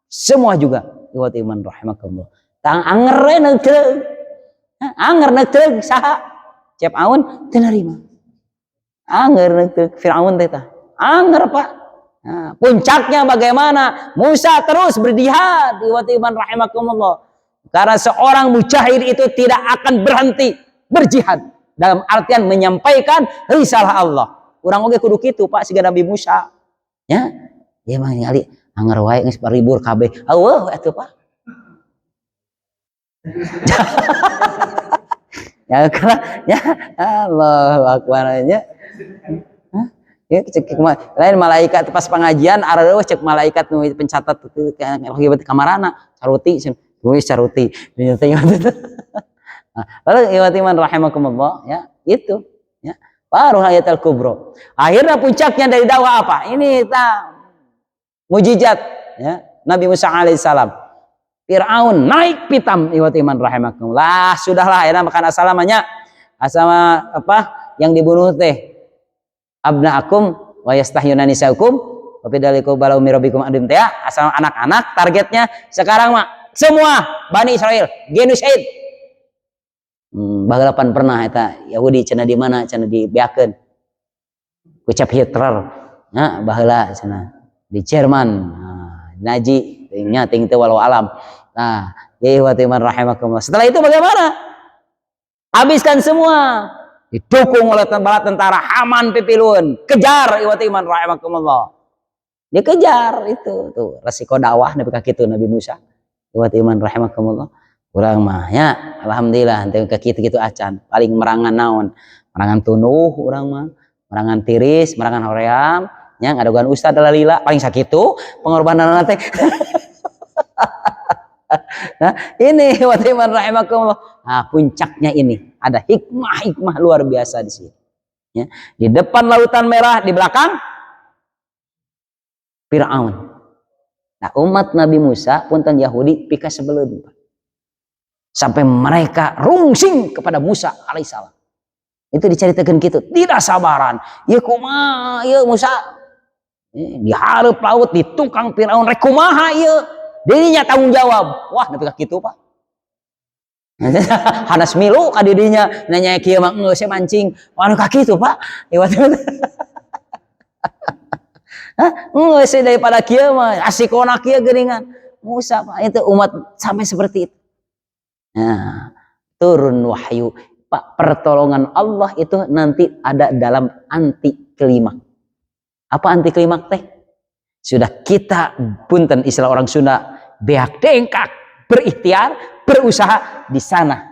semua juga ikhwati iman rahimakumullah tang anger neuteung anger neuteung saha cep aun teu narima anger neuteung Firaun teh tah anger Pak nah, puncaknya bagaimana Musa terus berjihad ikhwati iman rahimakumullah karena seorang mujahid itu tidak akan berhenti berjihad dalam artian menyampaikan risalah Allah urang oge kudu kitu Pak siga Nabi Musa ya ya mah ningali anger wae geus paribur kabeh Allah atuh Pak ya karena ya Allahu akbar nya ya cek lain malaikat pas pengajian areueuh cek malaikat nu pencatat ke kamarana caruti wis caruti lalu ikhwati man rahimakumullah ya itu ya baru hayatul kubro akhirnya puncaknya dari dakwah apa ini mujizat ya Nabi Musa alaihissalam Fir'aun naik pitam iwati man rahimakumullah. Sudahlah ya makan asalamanya. Asama apa yang dibunuh teh abnaakum wa yastahyuna nisaukum wa bidalikum balau mirabikum adim teh asal anak-anak targetnya sekarang mah semua Bani Israel genocide. Bagalapan pernah eta Yahudi cenah di mana cenah dibeakeun ucap Hitler nya baheula cenah di Jerman Naji tingnya ting teu walau alam. Nah, ya wa timan rahimakumullah. Setelah itu bagaimana? Habiskan semua. Didukung oleh bala tentara Haman Pipilun. Kejar wa timan rahimakumullah. Dikejar itu tuh resiko dakwah nepi ka kitu Nabi Musa. Wa timan rahimakumullah. Urang mah nya alhamdulillah teu ka kitu-kitu acan. Paling merangan naon? Merangan tunuh urang mah. Merangan tiris, merangan hoream. Nya ngadogan ustad lalila paling sakitu pengorbanan teh. Nah, ini wa timan rahimakumullah. Nah, puncaknya ini ada hikmah luar biasa di sini. Ya, di depan lautan merah, di belakang Fir'aun. Nah, umat Nabi Musa punten Yahudi pika sebeleun. Sampai mereka rungsing kepada Musa alaihissalam. Itu diceritakan gitu, tidak sabaran. Ya kumaha ya Musa. Di hareup laut di tukang Firaun rek kumaha ieu dirinya tanggung jawab. Wah nepi ka kitu Pak. Hanas milu ka dirinya nanya kieu mah geus mancing anu ka kitu Pak. Iwat geus daripada kieu mah asikona kieu geuningan Musa Pak. Itu umat sampai seperti itu. Nah, turun wahyu Pak, pertolongan Allah itu nanti ada dalam anti klimaks. Apa anti klimaks teh? Sudah kita punten istilah orang Sunda beak dengkak berikhtiar berusaha di sana.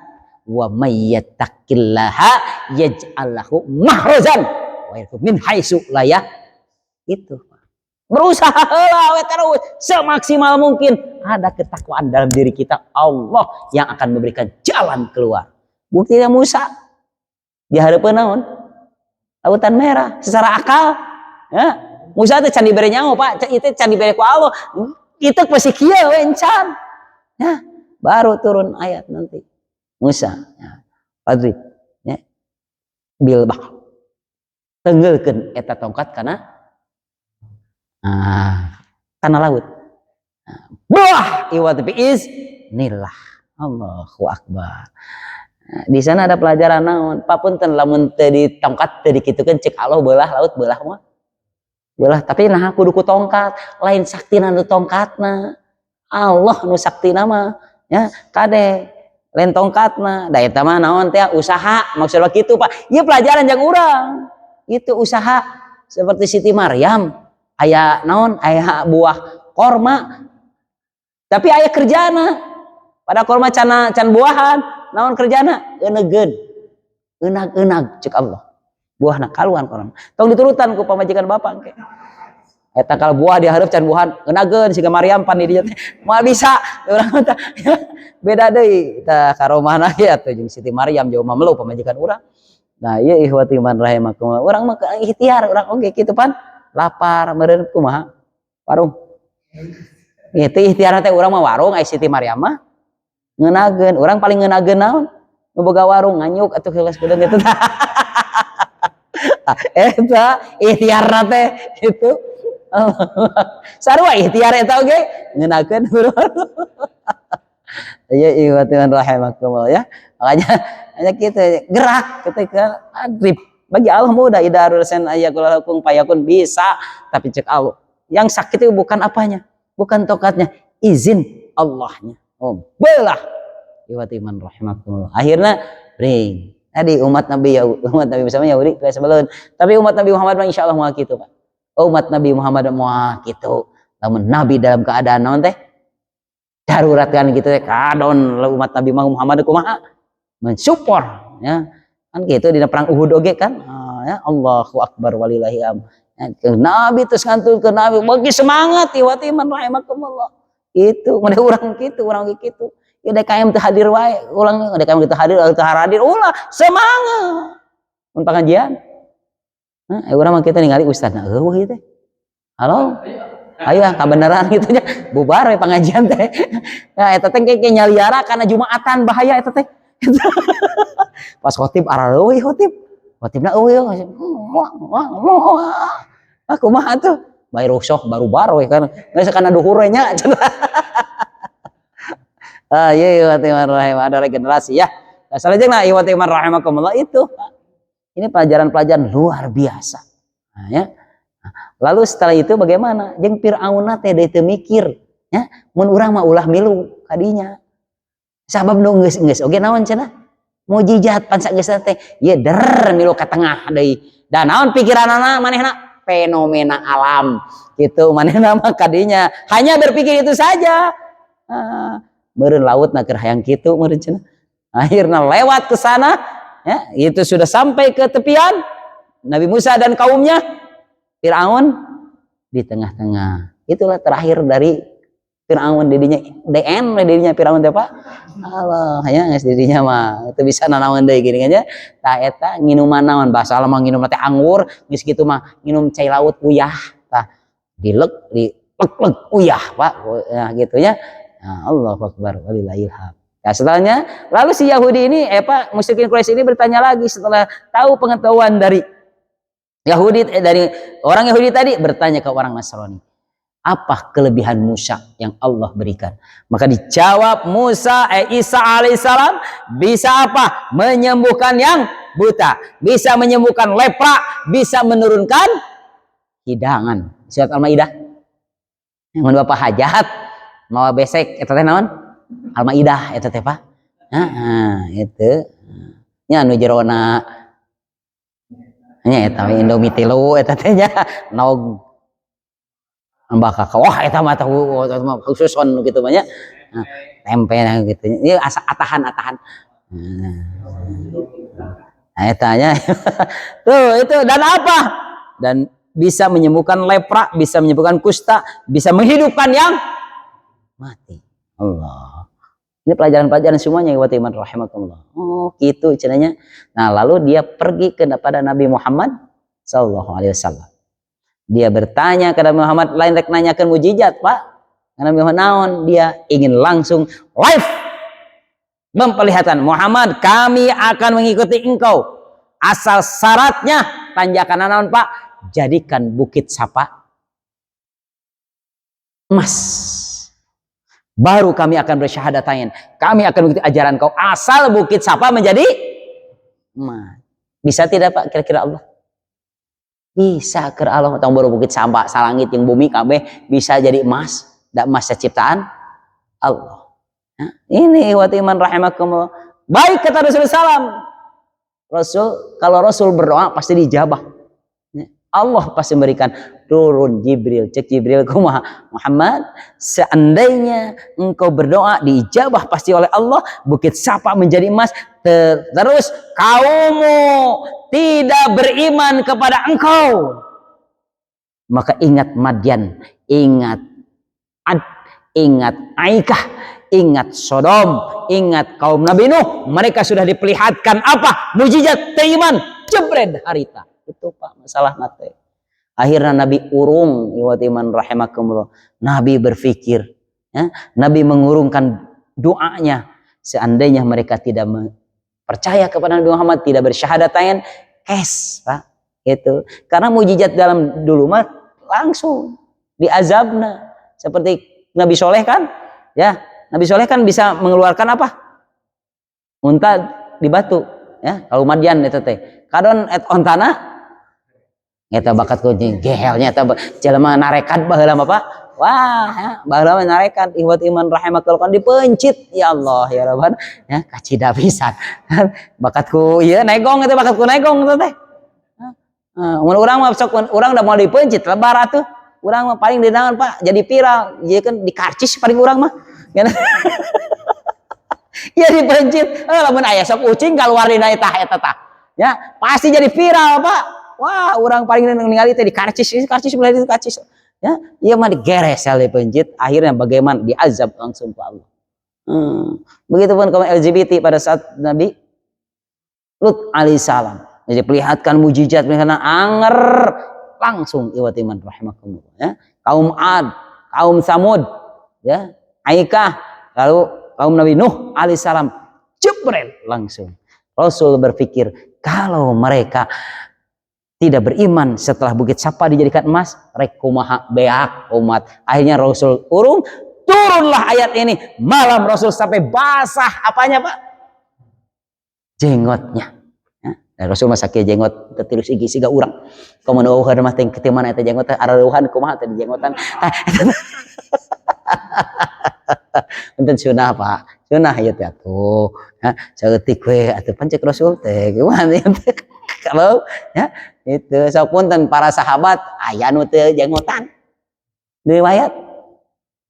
Wa may yattaqillaha yaj'al lahu mahrozan wa yarzuqhu min haitsu la itu. Berusaha heula we terus semaksimal mungkin ada ketakwaan dalam diri kita, Allah yang akan memberikan jalan keluar. Buktinya Musa di hareupeun naon? Lautan Merah secara akal. Ya, Musa teh can dibere nyaho Pak, itu can dibere ku Allah. Itu pasti kieu we encan. Ya, baru turun ayat nanti. Musa, ya. Fadrib, ya. Bil bahr. Tenggeulkeun eta tongkat kana laut. Bah, iwat bi iznillah. Allahu akbar. Nah, di sana ada pelajaran naon? Papunten lamun teu ditongkat teu dikitukeun cek Allah beulah laut beulah mah. Belah tapi nah kudu ku tongkat lain saktina nu tongkatna Allah nu saktina mah ya kade lain tongkatna da eta mah naon teh usaha maksudna kitu Pak. Ieu pelajaran jeung urang itu usaha seperti Siti Maryam aya naon aya buah korma tapi aya kerjana pada korma can buahan naon kerjana eunegeun eunag-eunag cek Allah buahna kaluan korma tong diturutan ku pamajikan bapak ke eta kalau buah dihareup can buahan eunageun siga Maryam pan di dieu teh moal bisa urang teh beda deui tah karomahna ya atuh jeung Siti Maryam jauh mamelu pamajikan urang. Nah ieu ikhwati man rahimakumullah urang mah ikhtiar urang oge kitu pan lapar meureun kumaha warung itu ikhtiar teh urang mah warung aya Siti Maryam mah ngeunageun urang paling ngeunageun naon nu boga warung nganyuk atuh geus kudu gitu tah eta ikhtiarna teh gitu sarua ikhtiar eta oge ngeunakeun ya ikhwatan rahimakumullah ya makanya hanya kita gerak ketika maghrib bagi Allah mudah idarul san ayakulalakum payakun bisa tapi cek Allah yang sakit itu bukan apanya bukan tokatnya izin Allahnya belah ikhwatan rahimakumullah akhirnya ring tadi umat Nabi bersama Yahudi kayak sebelum tapi umat Nabi Muhammad insyaallah moal kitu Pak umat Nabi Muhammad moal kitu lamun Nabi dalam keadaan naon teh darurat kan gitu teh kadon umat Nabi Muhammad kumaha mensupport ya kan gitu di perang Uhud oge kan ya Allahu akbar walillahi am ya, Nabi terus ngantulkeun Nabi bagi semangat iwati man rahimakumullah itu mun urang kitu urang kitu ya DKM teu hadir wae ulang DKM teu hadir ulah semangat mun pengajian urang mah kita ningali ustadna eueuh ieu teh halo ayo kabeneran gitu nya bubar we pengajian teh. Nah eta teh kayak nyaliara karena Jumatan bahaya eta teh. Pas khotib arareuy khotib. Khotibna eueuh. Aku mah atuh bae rusuh baru-baru we kan. Geus kana duhur we nya. Ah iya rahim ada regenerasi ya. Salajengna iwati man rahimakumullah itu. Ini pelajaran-pelajaran luar biasa. Nah, ya. Lalu setelah itu bagaimana? Jeung Firaun teh deui teu mikir, ya. Mun urang mah ulah milu kadinya. Sabab nu geus oge naon cenah? Mujizat pan sageus teh. Ye der milu ka tengah deui. Da naon pikiranna manehna? Fenomena alam. Gitu manehna mah kadinya hanya berpikir itu saja. Meureun lautna keur hayang kitu meureun cenah. Akhirnya lewat ke sana, ya, itu sudah sampai ke tepian. Nabi Musa dan kaumnya, Firaun di tengah-tengah. Itulah terakhir dari Firaun didinya Firaun teh Pak. Allah, ya geus didinya mah teu bisa nanaon deui gini nya. Tah eta nginuman naon bahasa mah nginum teh anggur, geus kitu mah nginum cai laut uyah. Tah dilek uyah Pak. Ya gitu ya. Nah, Allahu Akbar walillahil hamd. Ya setelahnya, lalu si Yahudi ini, musyrikin Quraisy ini bertanya lagi setelah tahu pengetahuan dari Yahudi, dari orang Yahudi tadi, bertanya ke orang Nasrani, apa kelebihan Musa yang Allah berikan? Maka dijawab Isa alaihissalam bisa apa? Menyembuhkan yang buta, bisa menyembuhkan lepra, bisa menurunkan hidangan. Surat Al-Maidah. Yang Bapak hajat, mau besek, itu teh naon? Al-Maidah eta teh Pak. Itu. Nya anu jerona nya eta Indomie 3 eta teh nya naog ambaka wah eta mah khususon gitu banyak. Tempe gitu. Ieu atahan. Nah eta nya. Tuh itu dan apa? Dan bisa menyembuhkan lepra, bisa menyembuhkan kusta, bisa menghidupkan yang mati. Allah. Ini pelajaran-pelajaran semuanya wa iman rahimakumullah. Oh, gitu cenanya. Nah, lalu dia pergi kepada Nabi Muhammad sallallahu alaihi wasallam. Dia bertanya kepada Muhammad, lain rek nanyakeun mujizat, Pak. Karena Nabi Muhammad naon? Dia ingin langsung live memperlihatkan, Muhammad, kami akan mengikuti engkau. Asal syaratnya tanjakan naon, Pak? Jadikan Bukit Sapa emas. Baru kami akan bersyahadatain. Kami akan mengikuti ajaran kau. Asal Bukit Sapa menjadi emas. Bisa tidak Pak kira-kira Allah? Bisa ke Allah. Tong baru Bukit Sapa, salangit yang bumi kabeh bisa jadi emas. Da emas ciptaan Allah. Nah, ini wa iman rahimakumullah. Baik kata Rasulullah SAW. Kalau Rasul berdoa pasti dijabah. Allah pasti memberikan. Turun Jibril, cek Jibril kumaha Muhammad, seandainya engkau berdoa diijabah pasti oleh Allah, Bukit Sapa menjadi emas. Terus kaummu tidak beriman kepada engkau, maka ingat Madian, ingat Ad, ingat Aikah, ingat Sodom, ingat kaum Nabi Nuh, mereka sudah diperlihatkan apa? Mujizat iman jebred harita. Itu Pak masalah mate. Akhirnya Nabi urung iman rahimakumullah. Nabi berpikir, ya, Nabi mengurungkan doanya. Seandainya mereka tidak percaya kepada Nabi Muhammad, tidak bersyahadatain, Pak. Itu karena mujizat dalam dulu mah langsung diazabna. Seperti Nabi Soleh kan, ya Nabi Soleh kan bisa mengeluarkan apa? Unta di batu, ya. Kalau Madian itu teh, kadon et ontana. Eta bakat kucing gehelnya eta jelema narekat baheula mah Pak. Wah, ya, baheula narekat ihwat iman rahimakumullah kan dipencit ya Allah ya Rabban ya kacida pisan. Bakatku ieu negong eta bakatku negong eta teh. Mun urang mah sok urang da mau dipencit lebar atuh. Urang mah paling dinaon Pak jadi viral. Ieu kan dikarcis paling urang mah. Ya dipencit. Lamun aya sok ucing kaluar dina eta tah. Ya, pasti jadi viral Pak. Wah, orang paling ningali teh dikarcis mulai dikarcis. Ya, ieu mah digeres ya dipencit, akhirnya bagaimana diazab langsung ke Allah. Begitupun kaum LGBT pada saat Nabi Lut alaihissalam. Jadi perlihatkan mujizat, perlihatkan anger, langsung iwatiman rahimakumullah ya. Kaum Ad, kaum Samud ya, Aikah, lalu kaum Nabi Nuh alaihissalam, jebret langsung. Rasul berpikir kalau mereka tidak beriman setelah Bukit Sapa dijadikan emas, rek kumaha beak umat. Akhirnya Rasul turunlah ayat ini. Malam Rasul sampai basah apanya Pak? Jenggotnya. Ya, Rasul masa kieu jenggot terus igi siga urang. Komo eueuh mah teh ketiman eta jenggot teh areuhan kumaha teh jenggotan. Punten sunah Pak. Sunah ieu teh atuh. Ha, saeutik we atuh pancek Rasul teh gimana ya teh. Kalau ya itu sapunten para sahabat aya nu teu jenggotan. Riwayat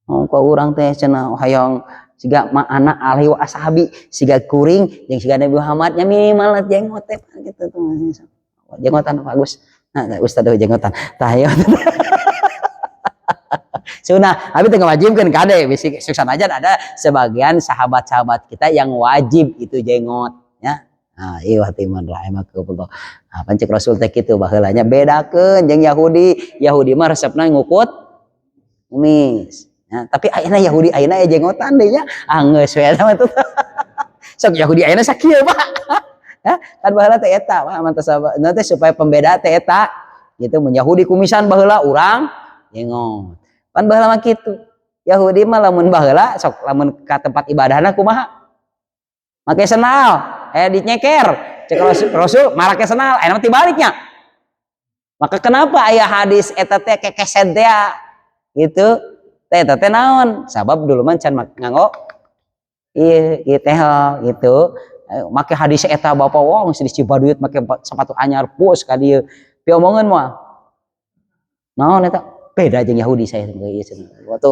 ka urang teh cenah hayang siga anak alhi wa ashabi siga kuring jeung siga Nabi Muhammad nya minimal jenggot teh gitu tuh. Jenggotan bagus. Nah, Ustaz jenggotan. Tah ya. Sunah, tapi teu ngawajibkeun kade bisi suksan aja ada sebagian sahabat-sahabat kita yang wajib itu jenggot ya. Nah, ieu hatiman rahimakumullah. Nah, pancik Rasul teh kitu baheula nya bedakeun jeung Yahudi. Yahudi mah resepna ngukut kumis. Ya, tapi ayeuna Yahudi ayeuna aya jenggotan deui nya. Geus we eta mah tuh. Sok Yahudi ayeuna sakieu, Pak. Ya, kan baheula teh eta, Pak, mantos nanti supaya pembeda teh eta. Gitu mun Yahudi kumisan baheula urang jenggot. Pan baheula mah kitu. Yahudi mah lamun baheula sok lamun ka tempat ibadahna kumaha? Make sendal, dinyeker. Cek Rasul marake sendal, aya mah tibaliknya. Maka kenapa aya hadis eta teh kekeset teh gitu? Teh eta teh naon? Sabab dulu mah can nganggo ieu teh gitu. Make hadis eta Bapak wong di Cibaduit make sepatu anyar pus ka dieu. Piomongeun moal. Naon eta? Beda jeung Yahudi saya ieu cenah. Waktu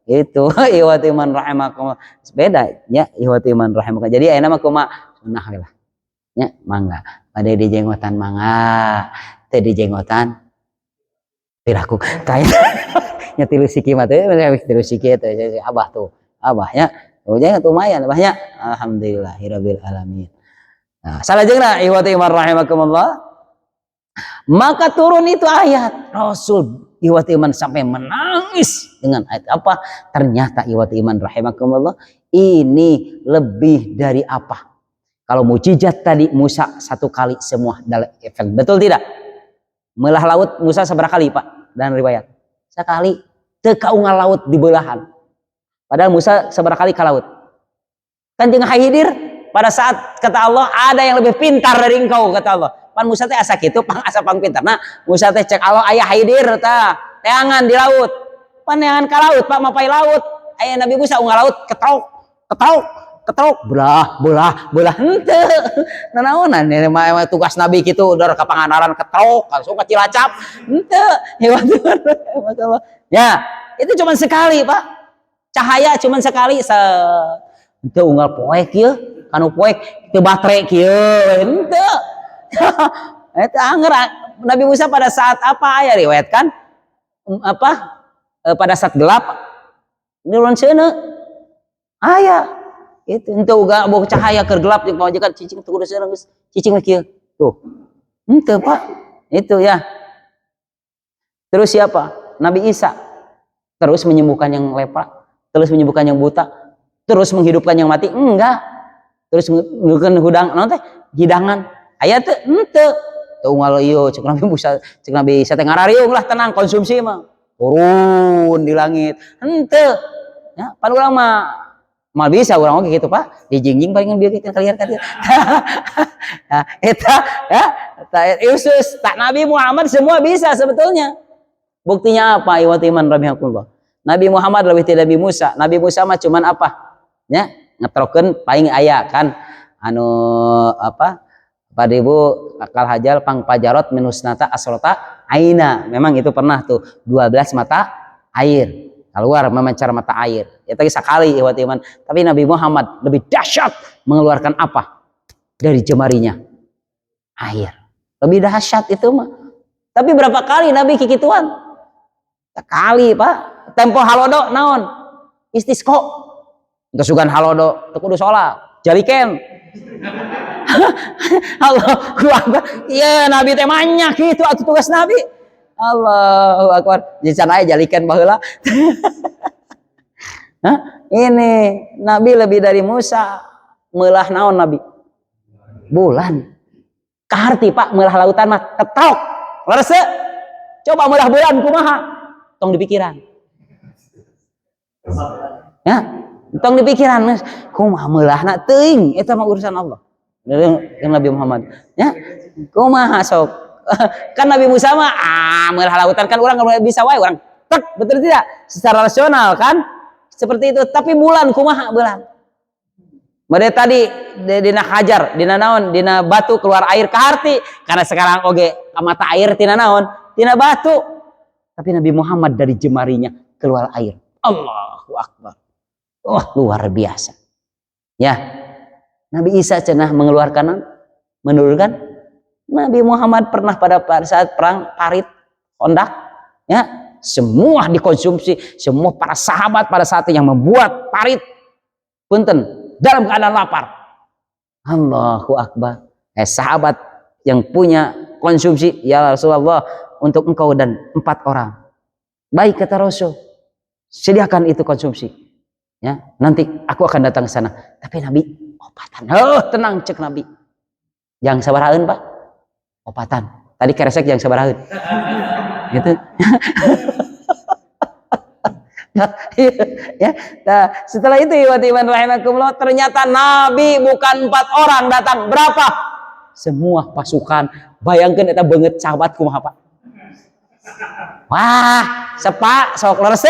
itu iwati man rahimakumullah. Beda nya iwati man rahimakumullah. Jadi ayeuna mah kumaha sunah we lah. Nya mangga. Bade di jenggotan mangga. Teu di jenggotan piraku. Tah nya tilu siki mah teh tilu siki teh abah tuh. Abahnya ujang lumayan abahnya. Alhamdulillahirabbil alamin. Nah, salajengna iwati man rahimakumullah. Maka turun itu ayat Rasul iwati iman sampai menangis dengan ayat apa? Ternyata iwati iman rahimakumullah ini lebih dari apa? Kalau mujizat tadi Musa satu kali semua dalam efek, betul tidak? Melah laut Musa seberapa kali Pak? Dan riwayat sekali. Teu kaungal laut di belahan. Padahal Musa seberapa kali ke laut? Kan jeung Khidir pada saat kata Allah ada yang lebih pintar dari engkau kata Allah. Pan Musa teh asa kitu pang asa pang pintar. Nah, Musa teh cek Allah aya Khidir tah. Teangan di laut. Pan neangan ka laut, Pak mapai laut. Aya Nabi Musa unggal laut ketrok belah henteu. Nanaonan mah tugas Nabi kitu udah ka panganaran ketrok langsung ka Cilacap. Henteu. Ya, itu cuma sekali, Pak. Cahaya cuma sekali henteu unggal poek kieu, kanu poek teu baterai kieu. Henteu. Eta anger Nabi Musa pada saat apa aya riwayatkan apa pada saat gelap nurun seuneu aya itu henteu uga boh cahaya keur gelap jeung pawajikan cicing teu kudu seuneu geus cicing kieu tuh henteu Pak itu ya. Terus siapa? Nabi Isa terus menyembuhkan yang lepra, terus menyembuhkan yang buta, terus menghidupkan yang mati? Enggak. Terus ngeukeun hudang naon teh hidangan aya teu? Henteu. Teu unggal ieu cek Nabi Musa, cek Nabi Isa teh ngarariung lah tenang konsumsi mah. Turun di langit. Henteu. Ya, pan urang mah mal bisa urang oge kitu, Pak. Dijingjing palingan bieu kitu kalian. Nah, eta ya, eta Yesus, tak Nabi Muhammad semua bisa sebetulnya. Buktinya apa? Iwati iman rahimakumullah. Nabi Muhammad lebih tidak Nabi Musa. Nabi Musa mah cuman apa? Ya, ngetrokeun paling aya kan anu apa? Pada ibu akal hajal pang pajarot minusnata asrota aina. Memang itu pernah tuh 12 mata air keluar memancar mata air. Ya tadi sekali iwati iman. Tapi Nabi Muhammad lebih dahsyat mengeluarkan apa? Dari jemarinya air. Lebih dahsyat itu mah. Tapi berapa kali Nabi kikituan? Sekali, Pak. Tempo halodo naon? Istisqo. Untuk sugan halodo teu kudu salat. Jaliken. Allah, iya Nabi teh banyak gitu atuh tugas Nabi. Allahu akbar. Di sana aja jalikan baheula. Hah? Ini Nabi lebih dari Musa. Meulah naon Nabi? Bulan. Kaharti Pak meulah lautan mah ketok. Leres. Coba meulah bulan kumaha? Tong dipikiran. Ya, tong dipikiran Mas. Kumaha meulahna teuing eta mah urusan Allah. Dengan Nabi Muhammad. Ya. Kumaha sok? Kan Nabi Musa mah meulah lautan kan urang bisa wae urang. Tek, betul tidak? Secara rasional kan? Seperti itu, tapi bulan kumaha bulan? Mereka tadi dina hajar, dina naon, dina batu keluar air kaharti karena sekarang oge mata air tina naon, tina batu. Tapi Nabi Muhammad dari jemarinya keluar air. Allahu akbar. Oh, luar biasa. Ya. Nabi Isa cenah mengeluarkan menurunkan Nabi Muhammad pernah pada saat perang Parit Kondak, ya, semua dikonsumsi, semua para sahabat pada saat yang membuat parit punten dalam keadaan lapar. Allahu akbar. Sahabat yang punya konsumsi, ya Rasulullah, untuk engkau dan 4 orang. Baik kata Rasul, sediakan itu konsumsi. Ya, nanti aku akan datang ke sana. Tapi Nabi opatan. Oh, tenang cek Nabi. Yang sabaraheun, Pak? Opatan. Tadi keresek yang sabaraheun. Gitu. Ya, nah, setelah itu iman rahimakumullah, ternyata Nabi bukan 4 orang datang, berapa? Semua pasukan. Bayangkan eta beungeut sahabat kumaha Pak. Wah, sepak sok leres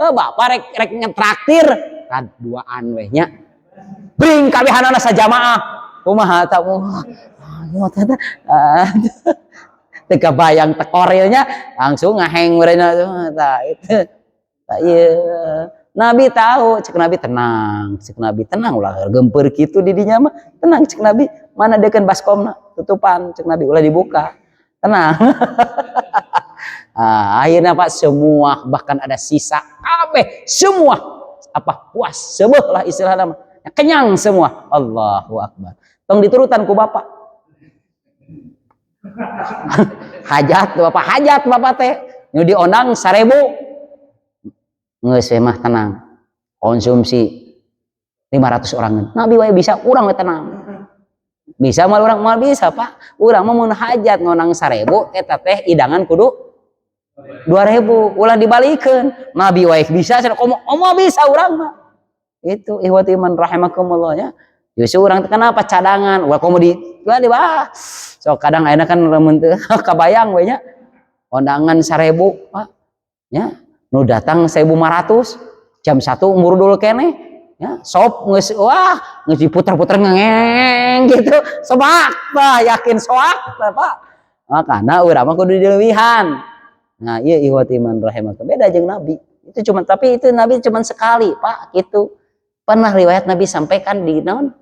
bapak rek ngetraktir kan duaan we nya. Bring kabehanana sajamaah. Kumaha ta? Teka bayang tekorilnya langsung ngaheng mereka tah itu. Iya, Nabi tahu, cek Nabi tenang, cek Nabi tenang ulah gempeur kitu di dinya mah tenang cek Nabi, mana deukeun baskomna tutupan cek Nabi ulah dibuka, tenang. Akhirnya Pak semua bahkan ada sisa kabeh semua apa puas sebeuh lah istilahna mah kenyang semua. Allahu akbar. Tong diturutan ku bapak. Hajat bapak teh nu diondang 1000. Ngeus mah tenang. Konsumsi 500 orang. Nabi wae bisa, urang we tenang. Bisa mal urang mal bisa, Pak. Urang mah mun hajat ngonang 1000 eta teh idangan kudu 2000 ulah dibalikeun. Nabi wae bisa, komo bisa urang mah. Itu ihwati iman rahimakumullah ya. Justru urang teh kenapa cadangan? Ulah komo di so kadang ayeuna kan lamun teu kabayang we nya. Kondangan 1000, Pak. Ya. Nu datang 1500 jam 1 umur dulu kene ya sop geus diputer-puter ngeng gitu sobak tah yakin soak tah Pak makana urang mah kudu dileuwihan. Nah ieu ihwati iman rahimakumullah beda jeung Nabi itu cuma tapi itu Nabi cuma sekali Pak gitu pernah riwayat Nabi sampaikan di naon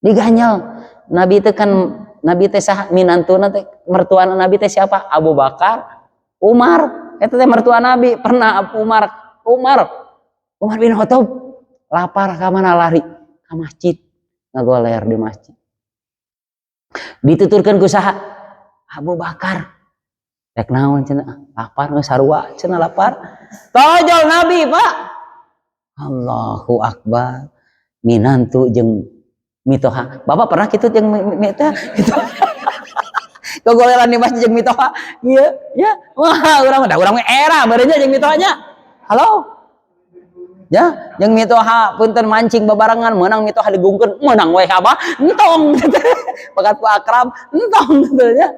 diganyel Nabi itu kan Nabi teh saha minantuna teh mertuana Nabi teh siapa Abu Bakar Umar. Itu teh mertua Nabi pernah Umar bin Khattab lapar ka mana lari ka masjid ngagoler di masjid dituturkeun ku saha Abu Bakar rek naon cenah lapar geus sarua cenah lapar tojol Nabi Pak. Allahu akbar minantu jeung mitoha bapak pernah kitu jeung mitoha gitu kegoleran di masjid jeung mitoha ieu ya wah urang era bareja jeung mitohanya halo ya jeung mitoha punten mancing babarengan meunang mitoha digungkeun meunang we abah entong bakat ku akrab entong gitu ya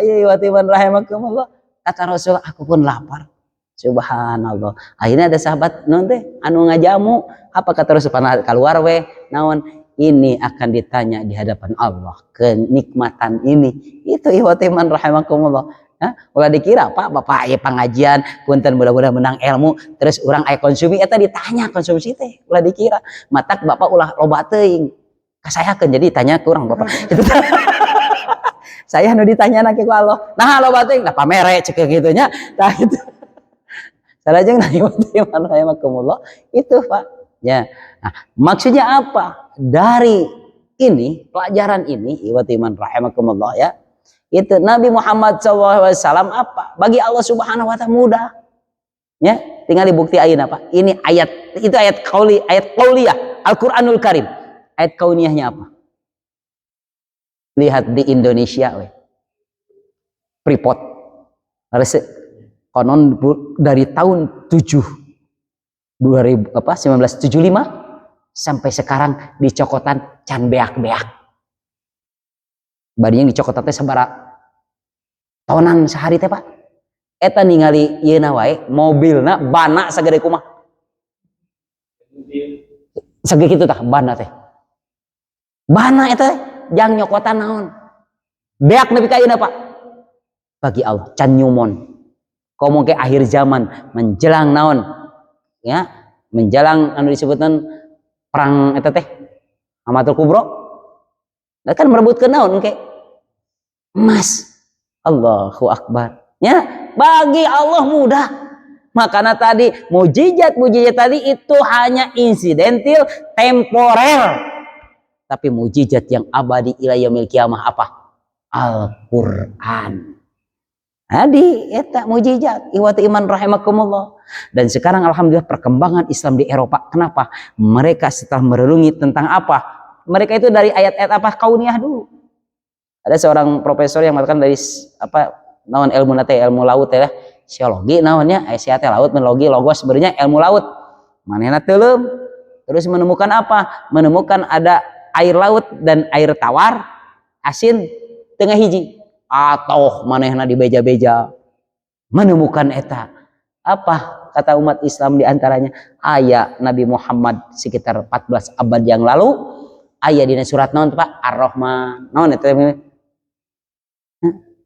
ieu watiman rahimakumullah kata Rasul aku pun lapar subhanallah akhirnya ada sahabat naon teh anu ngajamu apa kata Rasul pernah keluar we naon ini akan ditanya di hadapan Allah kenikmatan ini itu ihwatiman rahimakumullah ya ulah dikira Pak bapak aya pengajian punten mudah-mudahan menang ilmu terus urang aya konsumsi eta ditanya konsumsi teh ulah dikira matak bapak ulah loba teuing kasayakeun jadi tanya ke urang bapak gitu. Saya nu ditanya ku Allah nah loba teuing lah pamere cek kitu nya tah itu salajeng ihwatiman rahimakumullah itu Pak ya nah maksudnya apa dari ini pelajaran ini ihwatiman rahimakumullah ya Itu Nabi Muhammad SAW apa? Bagi Allah Subhanahu wa taala mudah. Ya, tinggal dibukti ayeuna apa? Ini ayat, itu ayat qauliyah Al-Qur'anul Karim. Ayat kauniyahnya apa? Lihat di Indonesia we. Freeport. Konon dari tahun 1975 sampai sekarang di Cokotan can beak-beak. Badinya di Cokotan teh sabaraha tahunan sehari teh Pak. Eta ningali ieu na wae mobilna bana sagede kumaha. Sagede kitu tah bana teh. Bana eta jang nyokotan naon. Beak nepi ka ayeuna Pak. Bagi Allah can nyumon. Komo ke akhir zaman menjelang naon? Ya, menjelang anu disebutkan perang eta teh Hamatul Kubro. Kan merebutkeun naon engke? Emas. Allahu Akbar. Ya, bagi Allah mudah. Makanya tadi mujizat tadi itu hanya insidentil, temporer. Tapi mujizat yang abadi ila yaumil kiamah apa? Al-Qur'an. Adi eta mujizat iwati iman rahimakumullah. Dan sekarang alhamdulillah perkembangan Islam di Eropa. Kenapa? Mereka setelah merenungi tentang apa? Mereka itu dari ayat-ayat apa? Kauniyah dulu. Ada seorang profesor yang mengatakan dari apa naon ilmu nate ilmu laut ya, geologi naonnya sia teh laut menologi logos sebenarnya ilmu laut. Manehna teuleum terus menemukan apa? Menemukan ada air laut dan air tawar asin tengah hiji. Atau manehna di beja-beja menemukan eta. Apa kata umat Islam diantaranya? Ayat Nabi Muhammad sekitar 14 abad yang lalu. Ayat di surat naon Pak? Ar-Rahman. Naon eta?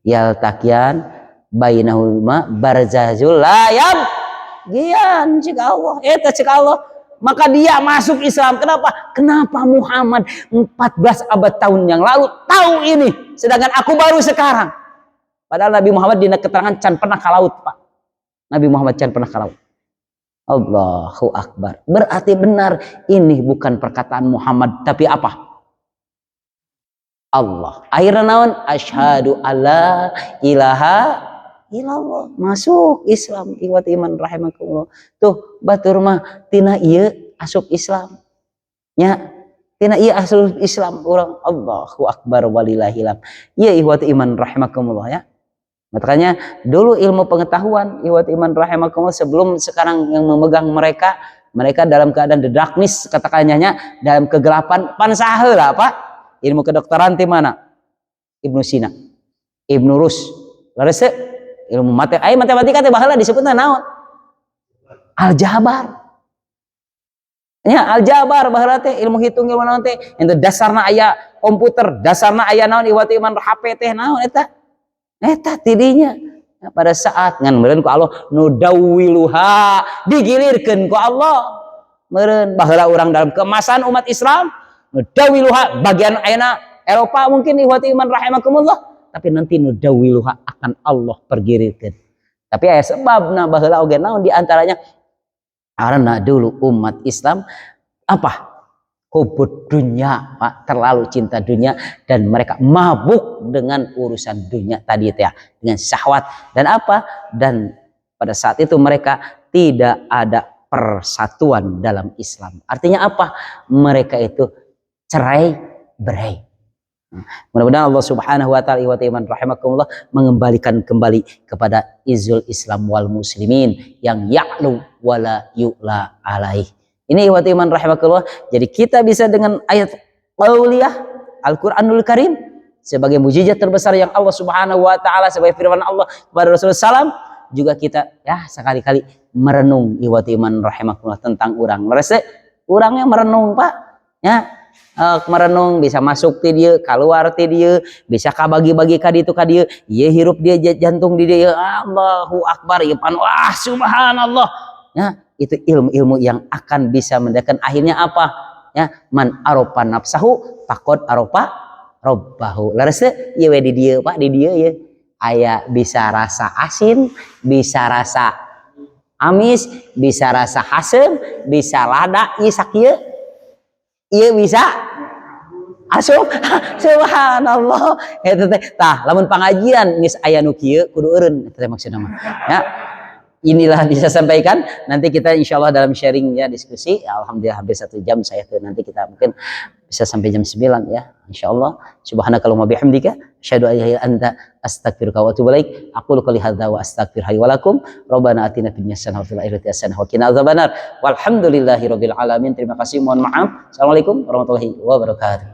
Yaltaqiyan bainahuma barzazul layam gian cik Allah eta cik Allah maka dia masuk Islam. Kenapa Muhammad 14 abad tahun yang lalu tahu ini sedangkan aku baru sekarang? Padahal Nabi Muhammad di keterangan can pernah ka laut Pak. Nabi Muhammad can pernah ka laut. Allahu Akbar. Berarti benar ini bukan perkataan Muhammad tapi apa? Allah. Akhirnya naon? Asyhadu alla ilaha illallah. Masuk Islam. Iwat iman rahimakumullah. Tuh batur mah tina ieu asup Islam. Nya tina ieu asup Islam urang Allahu akbar walillahilham. Ieu iwat iman rahimakumullah ya. Makanya dulu ilmu pengetahuan iwat iman rahimakumullah sebelum sekarang yang memegang mereka dalam keadaan the darkness katakannya dalam kegelapan pan saheula Pak. Ilmu kedokteran di mana? Ibnu Sina, Ibnu Rus, laras ilmu matematika teh baheula disebutna naon? Aljabar. Ya, aljabar baheula teh ilmu hitung ilmu naon teh? Ente dasarna aya komputer, dasarna aya naon iwati iman HP teh naon eta? Eta tidinya. Nah, pada saat ngan meureun ku Allah nudawwiluha digilirkeun ku Allah. Meureun baheula urang dalam kemasan umat Islam nudawiluha bagian ayeuna Eropa mungkin ihwati iman rahimakumullah tapi nanti nudawiluha akan Allah pergirirkeun. Tapi aya sebabna baheula oge naon di antaranya karena dulu umat Islam apa? Hubud dunia, Pak, terlalu cinta dunia dan mereka mabuk dengan urusan dunia tadi itu ya, dengan syahwat dan apa? Dan pada saat itu mereka tidak ada persatuan dalam Islam. Artinya apa? Mereka itu cerai berai. Mudah-mudahan Allah Subhanahu wa taala iwati iman rahimakumullah mengembalikan kembali kepada izul Islam wal muslimin yang ya'lu wala yu'la alaih. Ini iwati iman rahimakumullah. Jadi kita bisa dengan ayat qauliyah Al-Qur'anul Karim sebagai mujizat terbesar yang Allah Subhanahu wa taala sebagai firman Allah kepada Rasulullah SAW juga kita ya sekali-kali merenung iwati iman rahimakumullah tentang urang. Merasa urangnya merenung Pak ya. Merenung bisa masuk ti dieu keluar ti dieu bisa kabagi-bagi ka ditu ka dieu ieu hirup dia jantung di dieu Allahu akbar ieu pan wah subhanallah ya itu ilmu-ilmu yang akan bisa mendekan akhirnya apa ya man aropa nafsahu faqad aropa rabbahu laras ieu we di dieu Pak di dieu ye aya bisa rasa asin bisa rasa amis bisa rasa hasem bisa lada ieu sakieu ieu bisa Asup subhanallah eta teh tah lamun pangajian geus aya nu kieu kudu eureun eta teh maksudna mah ya. Inilah bisa sampaikan, nanti kita insya Allah dalam sharingnya diskusi, alhamdulillah hampir 1 jam saya tuh, nanti kita mungkin bisa sampai jam 9 ya, insya Allah. Subhanakallahumma bihamdika asyhadu an la ilaha illa anta astaghfiruka wa atubu ilaik. Aqulu qouli hadza wa astaghfirullahi wa lakum. Rabbana atina fid dunya hasanah wa fil akhirati hasanah wa qina adzabannar. Walhamdulillahirabbil alamin. Terima kasih, mohon maaf. Assalamualaikum warahmatullahi wabarakatuh.